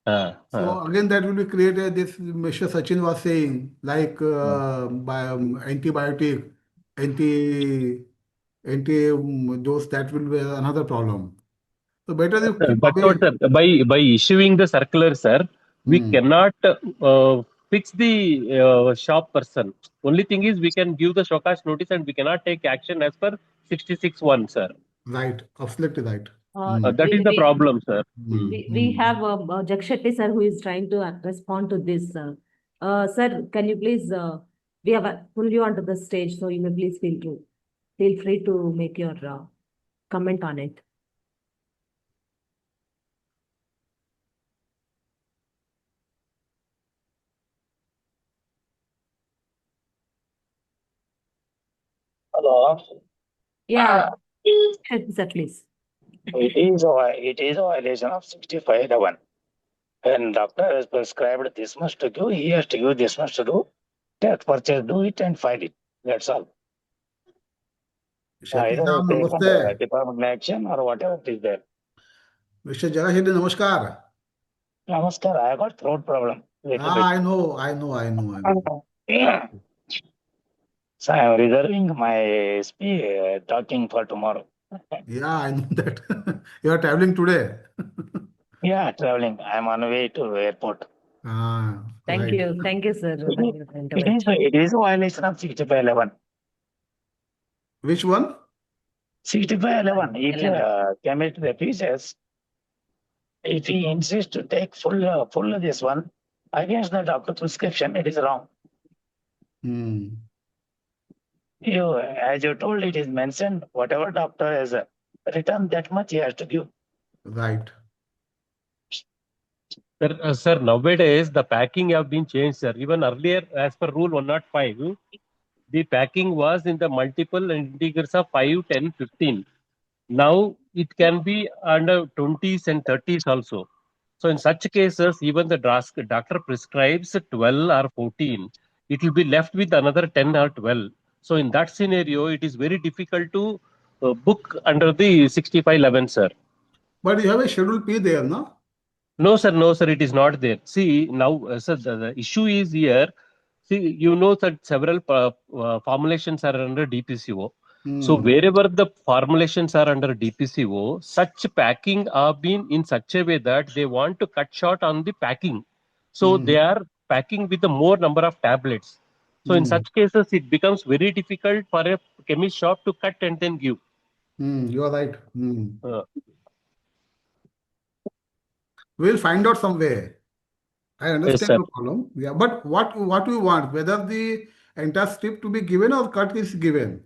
Speaker 3: So again, that will be created. This Mr. Sachin was saying, like by antibiotic, anti dose. That will be another problem. So better you keep
Speaker 10: But what,
Speaker 3: away.
Speaker 10: sir, by issuing the circular, sir, we cannot fix the shop person. Only thing is we can give the showcase notice and we cannot take action as per 66(1), sir.
Speaker 3: Right, absolutely right.
Speaker 10: That is the problem, sir.
Speaker 1: We have Jack Shetty, sir, who is trying to respond to this. Sir, can you please, we have pulled you onto the stage, so you may please feel free to make your comment on it.
Speaker 11: Hello.
Speaker 1: Yeah, sir, please.
Speaker 11: It is a violation of 65(1). When doctor has prescribed this much to give, he has to give this much to do. Take purchase, do it and find it. That's all. Either take
Speaker 3: Namaste.
Speaker 11: department action or whatever it is there.
Speaker 3: Mr. Jagashedi, namaskar.
Speaker 11: Namaskar, I got throat problem.
Speaker 3: I know.
Speaker 11: So I am reserving my talking for tomorrow.
Speaker 3: Yeah, I know that. You are traveling today.
Speaker 11: Yeah, traveling. I am on way to airport.
Speaker 1: Thank
Speaker 3: Right.
Speaker 1: you. Thank you, sir, for your intervention.
Speaker 11: It is a violation of 6511.
Speaker 3: Which one?
Speaker 11: 6511. If
Speaker 1: 11.
Speaker 11: chemist refuses, if he insists to take full this one against the doctor prescription, it is wrong. As you told, it is mentioned whatever doctor has written, that much he has to give.
Speaker 3: Right.
Speaker 10: Sir, nowadays the packing have been changed, sir. Even earlier, as per Rule 105, the packing was in the multiple integers of 5, 10, 15. Now it can be under 20s and 30s also. So in such cases, even the doctor prescribes 12 or 14, it will be left with another 10 or 12. So in that scenario, it is very difficult to book under the 6511, sir.
Speaker 3: But you have a Schedule P there, no?
Speaker 10: No, sir, it is not there. See, now, sir, the issue is here. See, you know that several formulations are under DPCO. So wherever the formulations are under DPCO, such packing are been in such a way that they want to cut short on the packing. So they are packing with a more number of tablets. So in such cases, it becomes very difficult for a chemist shop to cut and then give.
Speaker 3: You are right.
Speaker 10: Uh,
Speaker 3: We'll find out some way. I
Speaker 10: yes,
Speaker 3: understand
Speaker 10: sir.
Speaker 3: your problem. Yeah, but what we want, whether the entire strip to be given or cut is given,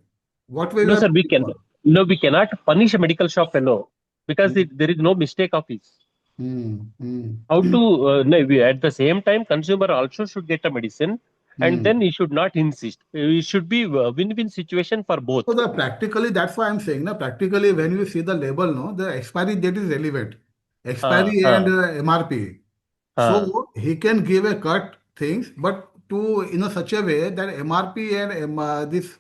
Speaker 3: what way we
Speaker 10: No,
Speaker 3: are
Speaker 10: sir,
Speaker 3: looking for?
Speaker 10: we cannot punish a medical shop fellow because there is no mistake of his. How to, no, at the same time, consumer also should get a medicine and then he should not insist. It should be a win-win situation for both.
Speaker 3: So practically, that's why I'm saying, no, practically when you see the label, no, the expiry date is relevant. Expiry and MRP. So he can give a cut things, but to in a such a way that MRP and this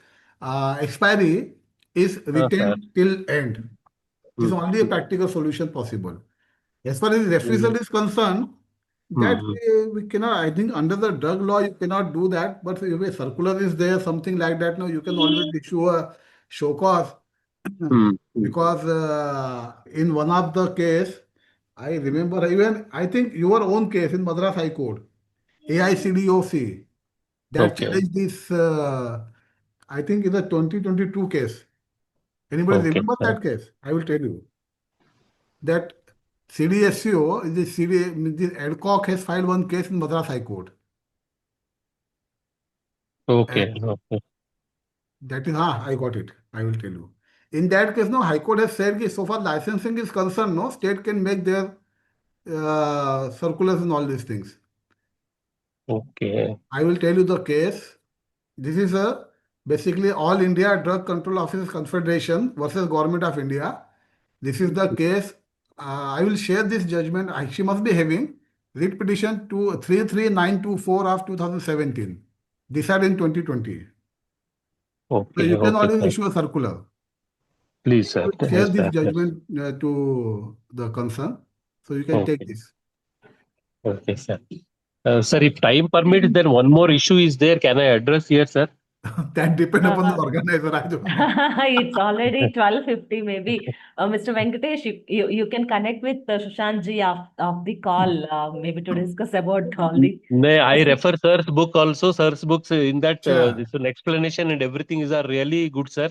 Speaker 3: expiry is retained till end. Is only a practical solution possible. As far as refusal is concerned, that we cannot. I think under the drug law you cannot do that. But if a circular is there, something like that, no, you can always issue a show cause. Because in one of the case, I remember even I think your own case in Madras High Court, AICDOC, that challenged this. I think in the 2022 case. Anybody remember that case? I will tell you that CDSCO, the AIDCOC has filed one case in Madras High Court.
Speaker 10: Okay.
Speaker 3: That is, I got it. I will tell you. In that case, no, High Court has said that so far licensing is concerned, no, state can make their circulars and all these things.
Speaker 10: Okay.
Speaker 3: I will tell you the case. This is basically All India Drug Control Officers Confederation versus Government of India. This is the case. I will share this judgment. She must be having writ petition to 33924 of 2017. Decided in 2020. So
Speaker 10: Okay.
Speaker 3: you can
Speaker 10: Okay,
Speaker 3: always
Speaker 10: sir.
Speaker 3: issue a circular.
Speaker 10: Please, sir.
Speaker 3: Share
Speaker 10: Yes,
Speaker 3: this
Speaker 10: sir.
Speaker 3: judgment to the concern. So you can take
Speaker 10: Okay.
Speaker 3: this.
Speaker 10: Okay, sir. Sir, if time permits, then one more issue is there. Can I address here, sir?
Speaker 3: That depends upon the organizer. I don't know.
Speaker 1: It's already 12:50 maybe. Mr. Venkatesh, you can connect with Sushant ji of the call maybe to discuss about all the.
Speaker 10: No, I refer sir's book also. Sir's books in that
Speaker 3: Sure.
Speaker 10: this one explanation and everything is are really good, sir.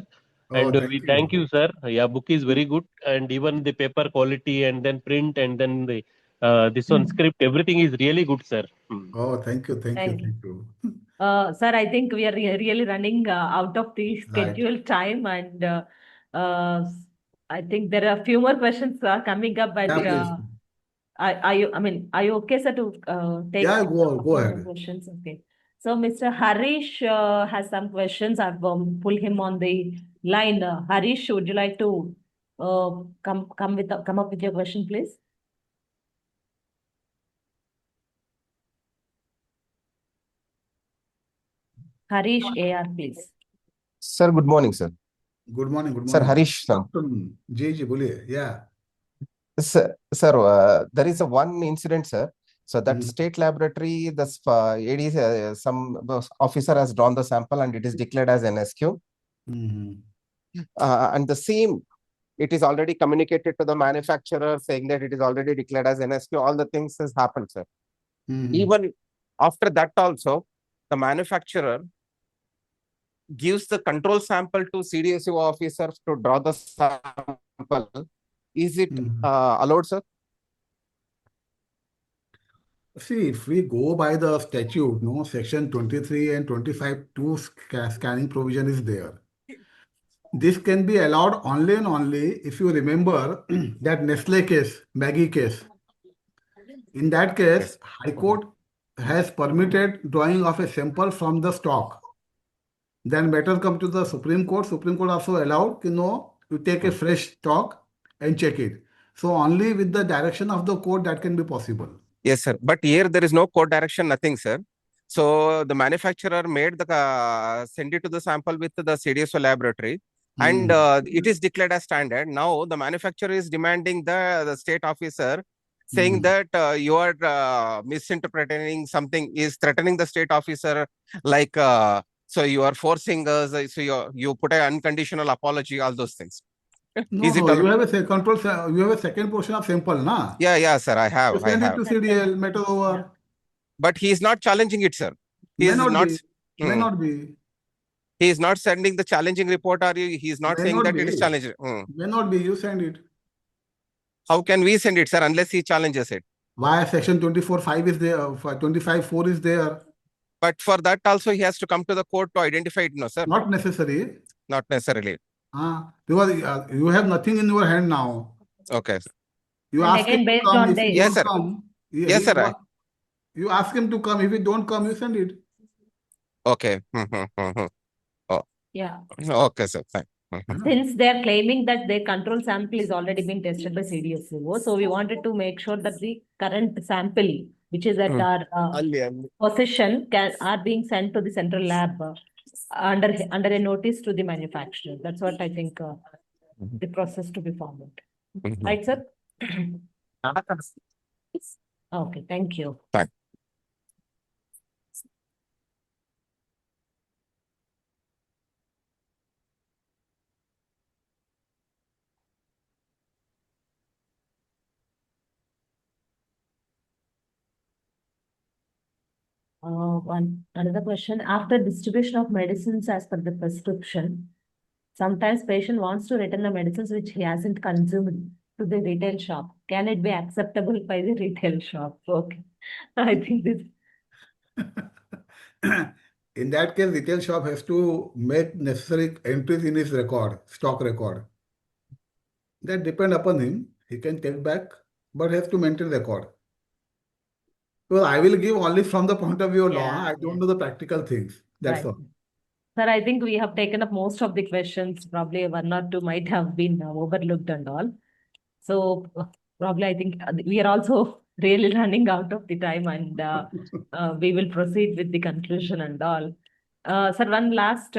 Speaker 3: Oh,
Speaker 10: And
Speaker 3: thank
Speaker 10: we
Speaker 3: you.
Speaker 10: thank you, sir. Yeah, book is very good, and even the paper quality and then print and then the this one script, everything is really good, sir.
Speaker 3: Oh, thank you. Thank you.
Speaker 1: Thank you.
Speaker 3: Thank you.
Speaker 1: Sir, I think we are really running out of the
Speaker 3: Right.
Speaker 1: scheduled time, and I think there are a few more questions coming up, but
Speaker 3: Yeah, please.
Speaker 1: are you okay, sir, to take
Speaker 3: Yeah,
Speaker 1: a
Speaker 3: go
Speaker 1: couple more
Speaker 3: ahead.
Speaker 1: questions? Okay. So Mr. Harish has some questions. I've pulled him on the line. Harish, would you like to come up with your question, please? Harish AR, please.
Speaker 12: Sir, good morning, sir.
Speaker 3: Good morning. Good
Speaker 12: Sir,
Speaker 3: morning.
Speaker 12: Harish, sir.
Speaker 3: जी जी बोलिए. Yeah.
Speaker 12: Sir, there is a one incident, sir. So that state laboratory, this AD, some officer has drawn the sample and it is declared as NSQ. And the same, it is already communicated to the manufacturer saying that it is already declared as NSQ. All the things has happened, sir. Even after that also, the manufacturer gives the control sample to CDSO officer to draw the sample. Is it allowed, sir?
Speaker 3: See, if we go by the statute, no, section 23 and 25, two scanning provision is there. This can be allowed only and only if you remember that Nestle case, Maggie case. In that case, High Court has permitted drawing of a sample from the stock. Then matter come to the Supreme Court. Supreme Court also allowed, you take a fresh stock and check it. So only with the direction of the court that can be possible.
Speaker 12: Yes, sir. But here there is no court direction, nothing, sir. So the manufacturer made the send it to the sample with the CDSO laboratory, and it is declared as standard. Now the manufacturer is demanding the state officer, saying that you are misinterpreting something, is threatening the state officer, like so you are forcing us. So you put an unconditional apology, all those things.
Speaker 3: No,
Speaker 12: Is it
Speaker 3: no, you have a control. You have a second portion of sample, na?
Speaker 12: Yeah, sir. I have.
Speaker 3: You send it to CDL, matter over.
Speaker 12: But he is not challenging it, sir.
Speaker 3: May not be.
Speaker 12: He is not sending the challenging report, or he is not saying that it is challenging.
Speaker 3: May not be. You send it.
Speaker 12: How can we send it, sir, unless he challenges it?
Speaker 3: Why section 24(5) is there? 25(4) is there.
Speaker 12: But for that also, he has to come to the court to identify it, no, sir?
Speaker 3: Not necessary.
Speaker 12: Not necessarily.
Speaker 3: Because you have nothing in your hand now.
Speaker 12: Okay.
Speaker 3: You ask him to come. If he
Speaker 12: yes, sir.
Speaker 3: Come,
Speaker 12: yes, sir.
Speaker 3: You ask him to come. If he don't come, you send it.
Speaker 12: Okay. Oh.
Speaker 1: Yeah.
Speaker 12: Okay, sir. Fine.
Speaker 1: Since they are claiming that their control sample is already been tested by CDSO, so we wanted to make sure that the current sample, which is at our possession, are being sent to the central lab under a notice to the manufacturer. That's what I think the process to be followed. Right, sir? Okay, thank you.
Speaker 12: Fine.
Speaker 1: Another question. After distribution of medicines as per the prescription, sometimes patient wants to return the medicines which he hasn't consumed to the retail shop. Can it be acceptable by the retail shop? Okay. I think this.
Speaker 3: In that case, retail shop has to make necessary entries in his record, stock record. That depend upon him. He can take back, but has to maintain record. Well, I will give only from the point of view of law. I don't know the practical things. That's all.
Speaker 1: Sir, I think we have taken up most of the questions. Probably one or two might have been overlooked and all. So probably I think we are also really running out of the time, and we will proceed with the conclusion and all. Sir, one last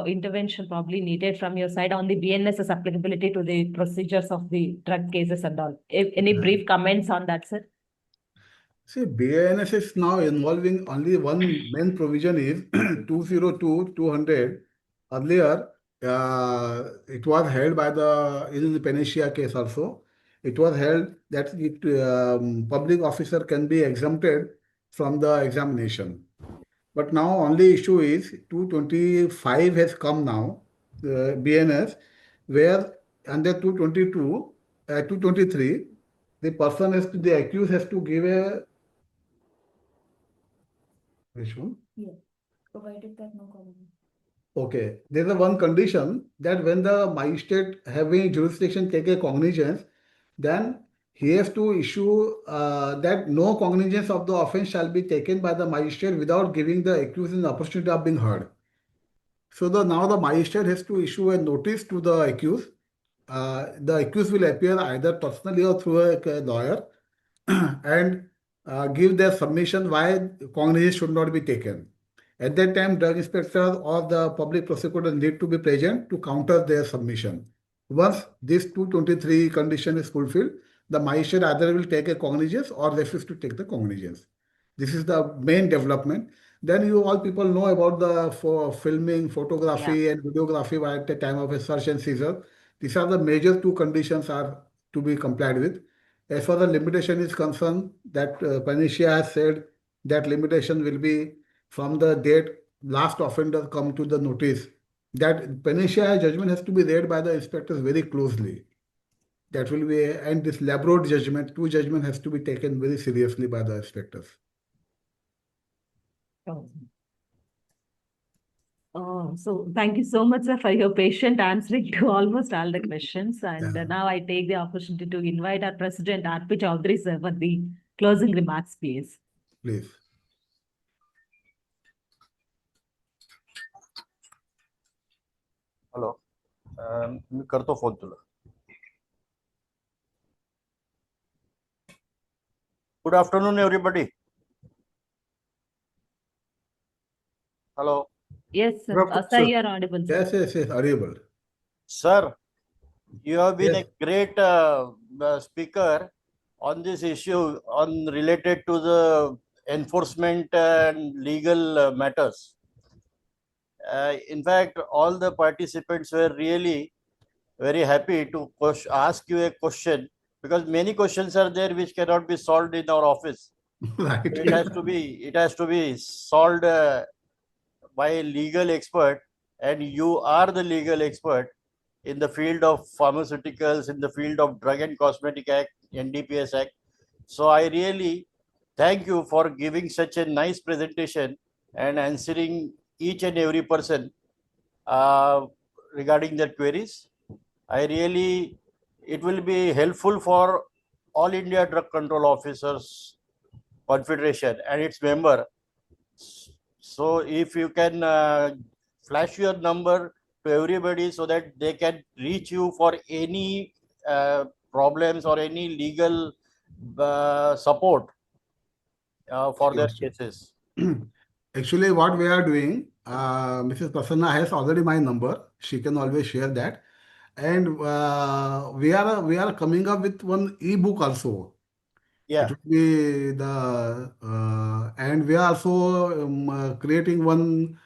Speaker 1: intervention probably needed from your side on the BNS's applicability to the procedures of the drug cases and all. Any brief comments on that, sir?
Speaker 3: See, BNS is now involving only one main provision is 202-200. Earlier, it was held by in the Panacea case also. It was held that public officer can be exempted from the examination. But now only issue is 225 has come now, BNS, where under 223, the person the accused has to give a which one?
Speaker 1: Yeah, provided that no comment.
Speaker 3: Okay, there is one condition that when the magistrate having jurisdiction take a cognizance, then he has to issue that no cognizance of the offence shall be taken by the magistrate without giving the accused an opportunity of being heard. So now the magistrate has to issue a notice to the accused. The accused will appear either personally or through a lawyer and give their submission why cognizance should not be taken. At that time, drug inspector or the public prosecutor need to be present to counter their submission. Once this 223 condition is fulfilled, the magistrate either will take a cognizance or refuse to take the cognizance. This is the main development. Then you all people know about the filming, photography, and videography at the time of a search and seizure. These are the major two conditions are to be complied with. As far as the limitation is concerned, that Panitia has said that limitation will be from the date last offender come to the notice. That Panitia judgment has to be read by the inspectors very closely. That will be, and this Labrador judgment, two judgment has to be taken very seriously by the inspectors.
Speaker 1: So thank you so much, sir, for your patient answering to almost all the questions. And now I take the opportunity to invite our President, R.P. Chaudhary, sir, for the closing remarks, please.
Speaker 3: Please.
Speaker 4: Hello. मी करतो phone तुला. Good afternoon, everybody. Hello.
Speaker 1: Yes, sir. Sir, you are audible, sir.
Speaker 3: Yes, audible.
Speaker 4: Sir, you have been a great speaker on this issue on related to the enforcement and legal matters. In fact, all the participants were really very happy to ask you a question, because many questions are there which cannot be solved in our office.
Speaker 3: Right.
Speaker 4: It has to be solved by a legal expert, and you are the legal expert in the field of pharmaceuticals, in the field of Drug and Cosmetic Act, NDPS Act. So I really thank you for giving such a nice presentation and answering each and every person regarding their queries. It will be helpful for All India Drug Control Officers Confederation and its member. So if you can flash your number to everybody so that they can reach you for any problems or any legal support for their cases.
Speaker 3: Actually, what we are doing, Mrs. Prasanna has already my number. She can always share that. And we are coming up with one ebook also.
Speaker 4: Yeah.
Speaker 3: It will be the and we are also creating one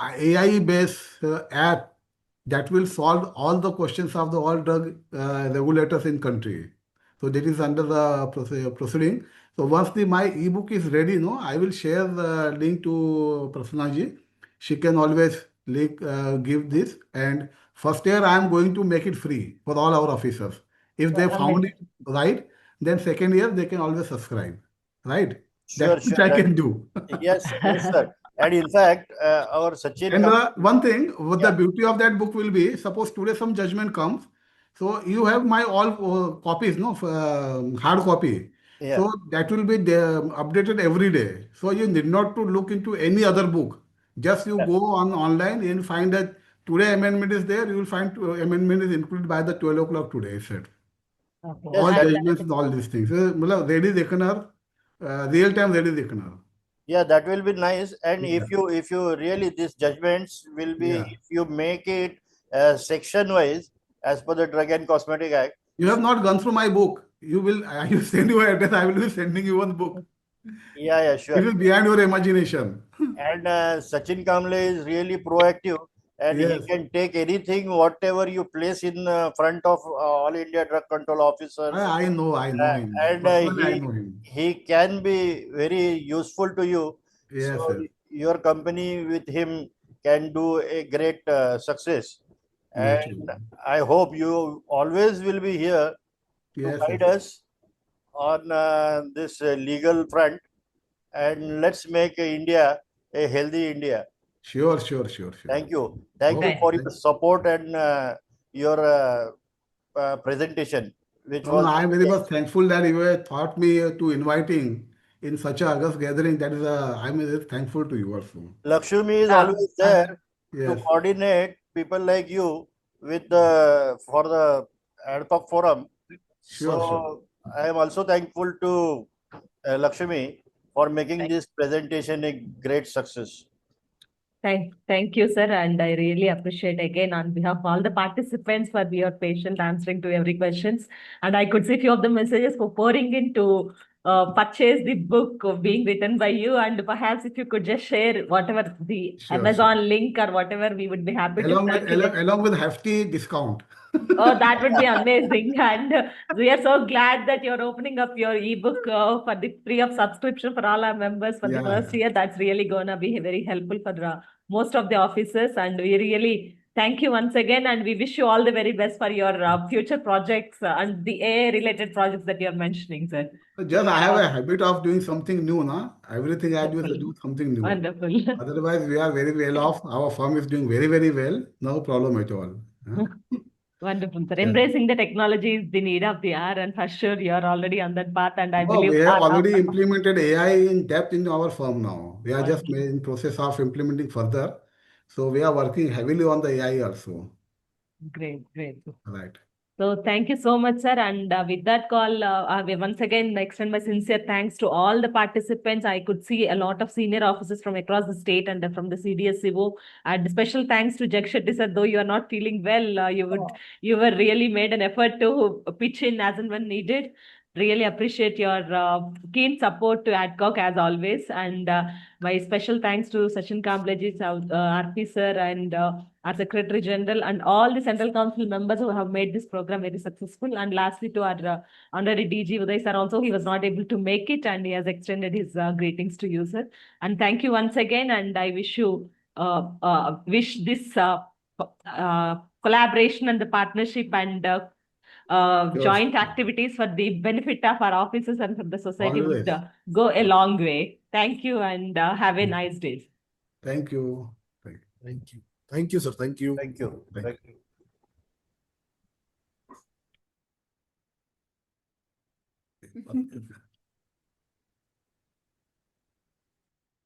Speaker 3: AI-based app that will solve all the questions of the all drug regulators in country. So that is under the proceeding. So once my ebook is ready, I will share the link to Prasanna ji. She can always give this. And first year I am going to make it free for all our officers. If they found it right, then second year they can always subscribe. Right?
Speaker 4: Sure,
Speaker 3: That's what I can do.
Speaker 4: Yes, sir. And in fact, our Sachin.
Speaker 3: And one thing, the beauty of that book will be, suppose today some judgment comes, so you have my all copies, hard copy.
Speaker 4: Yeah.
Speaker 3: So that will be updated every day. So you need not to look into any other book. Just you go online and find that today amendment is there. You will find amendment is included by the 12 o'clock today. Said. All judgments and all these things. Ready देखना, real time ready देखना.
Speaker 4: Yeah, that will be nice. And if you really, these judgments will be, if you make it section wise as per the Drug and Cosmetic Act.
Speaker 3: You have not gone through my book. I will send you an address. I will be sending you one book.
Speaker 4: Yeah, sure.
Speaker 3: It is beyond your imagination.
Speaker 4: And Sachin Kamble is really proactive, and he can take anything, whatever you place in front of All India Drug Control Officers.
Speaker 3: I know him.
Speaker 4: And
Speaker 3: I know him.
Speaker 4: he can be very useful to you.
Speaker 3: Yes,
Speaker 4: so
Speaker 3: sir.
Speaker 4: Your company with him can do a great success. And I hope you always will be here to guide us on this legal front, and let's make India a healthy India.
Speaker 3: Sure.
Speaker 4: Thank you. Thank you for your support and your presentation.
Speaker 3: I am very much thankful that you have thought me to inviting in such a August gathering. That is, I am very thankful to you also.
Speaker 4: Lakshmi is always there to coordinate people like you with for the AIDCOC forum.
Speaker 3: Sure.
Speaker 4: I am also thankful to Lakshmi for making this presentation a great success.
Speaker 1: Thank you, sir. And I really appreciate again on behalf of all the participants for your patient answering to every questions. And I could see few of the messages for pouring in to purchase the book being written by you. And perhaps if you could just share whatever the
Speaker 3: Sure,
Speaker 1: Amazon link or whatever, we would be happy to circulate.
Speaker 3: Along with hefty discount.
Speaker 1: Oh, that would be amazing. And we are so glad that you're opening up your ebook for the free of subscription for all our members for the
Speaker 3: Yeah,
Speaker 1: first
Speaker 3: yeah.
Speaker 1: year. That's really going to be very helpful for most of the officers. And we really thank you once again. And we wish you all the very best for your future projects and the AI related projects that you're mentioning, sir.
Speaker 3: Just I have a habit of doing something new, na. Everything I do is do something new.
Speaker 1: Wonderful.
Speaker 3: Otherwise, we are very well off. Our firm is doing very, very well. No problem at all. Huh?
Speaker 1: Wonderful, sir.
Speaker 3: Yeah.
Speaker 1: Embracing the technology is the need of the hour, and for sure you're already on that path. And I
Speaker 3: No,
Speaker 1: believe
Speaker 3: we have already implemented AI in depth in our firm now. We are just in process of implementing further. So we are working heavily on the AI also.
Speaker 1: Great.
Speaker 3: Right.
Speaker 1: So thank you so much, sir. And with that call, we once again extend my sincere thanks to all the participants. I could see a lot of senior officers from across the state and from the CDSCO. And special thanks to Jag Shetty, sir. Though you are not feeling well, you were really made an effort to pitch in as and when needed. Really appreciate your keen support to ADCOC as always. And my special thanks to Sachin Kambleji, RP sir, and our Secretary General, and all the Central Council members who have made this program very successful. And lastly, to our honorary DG Uday sir, also he was not able to make it, and he has extended his greetings to you, sir. And thank you once again. And I wish this collaboration and the partnership and joint activities for the benefit of our officers and for the society
Speaker 3: Always.
Speaker 1: would go a long way. Thank you, and have a nice day.
Speaker 3: Thank you.
Speaker 2: Thank you. Thank you, sir. Thank you.
Speaker 4: Thank you.
Speaker 3: Thank you.
Speaker 4: Thank you.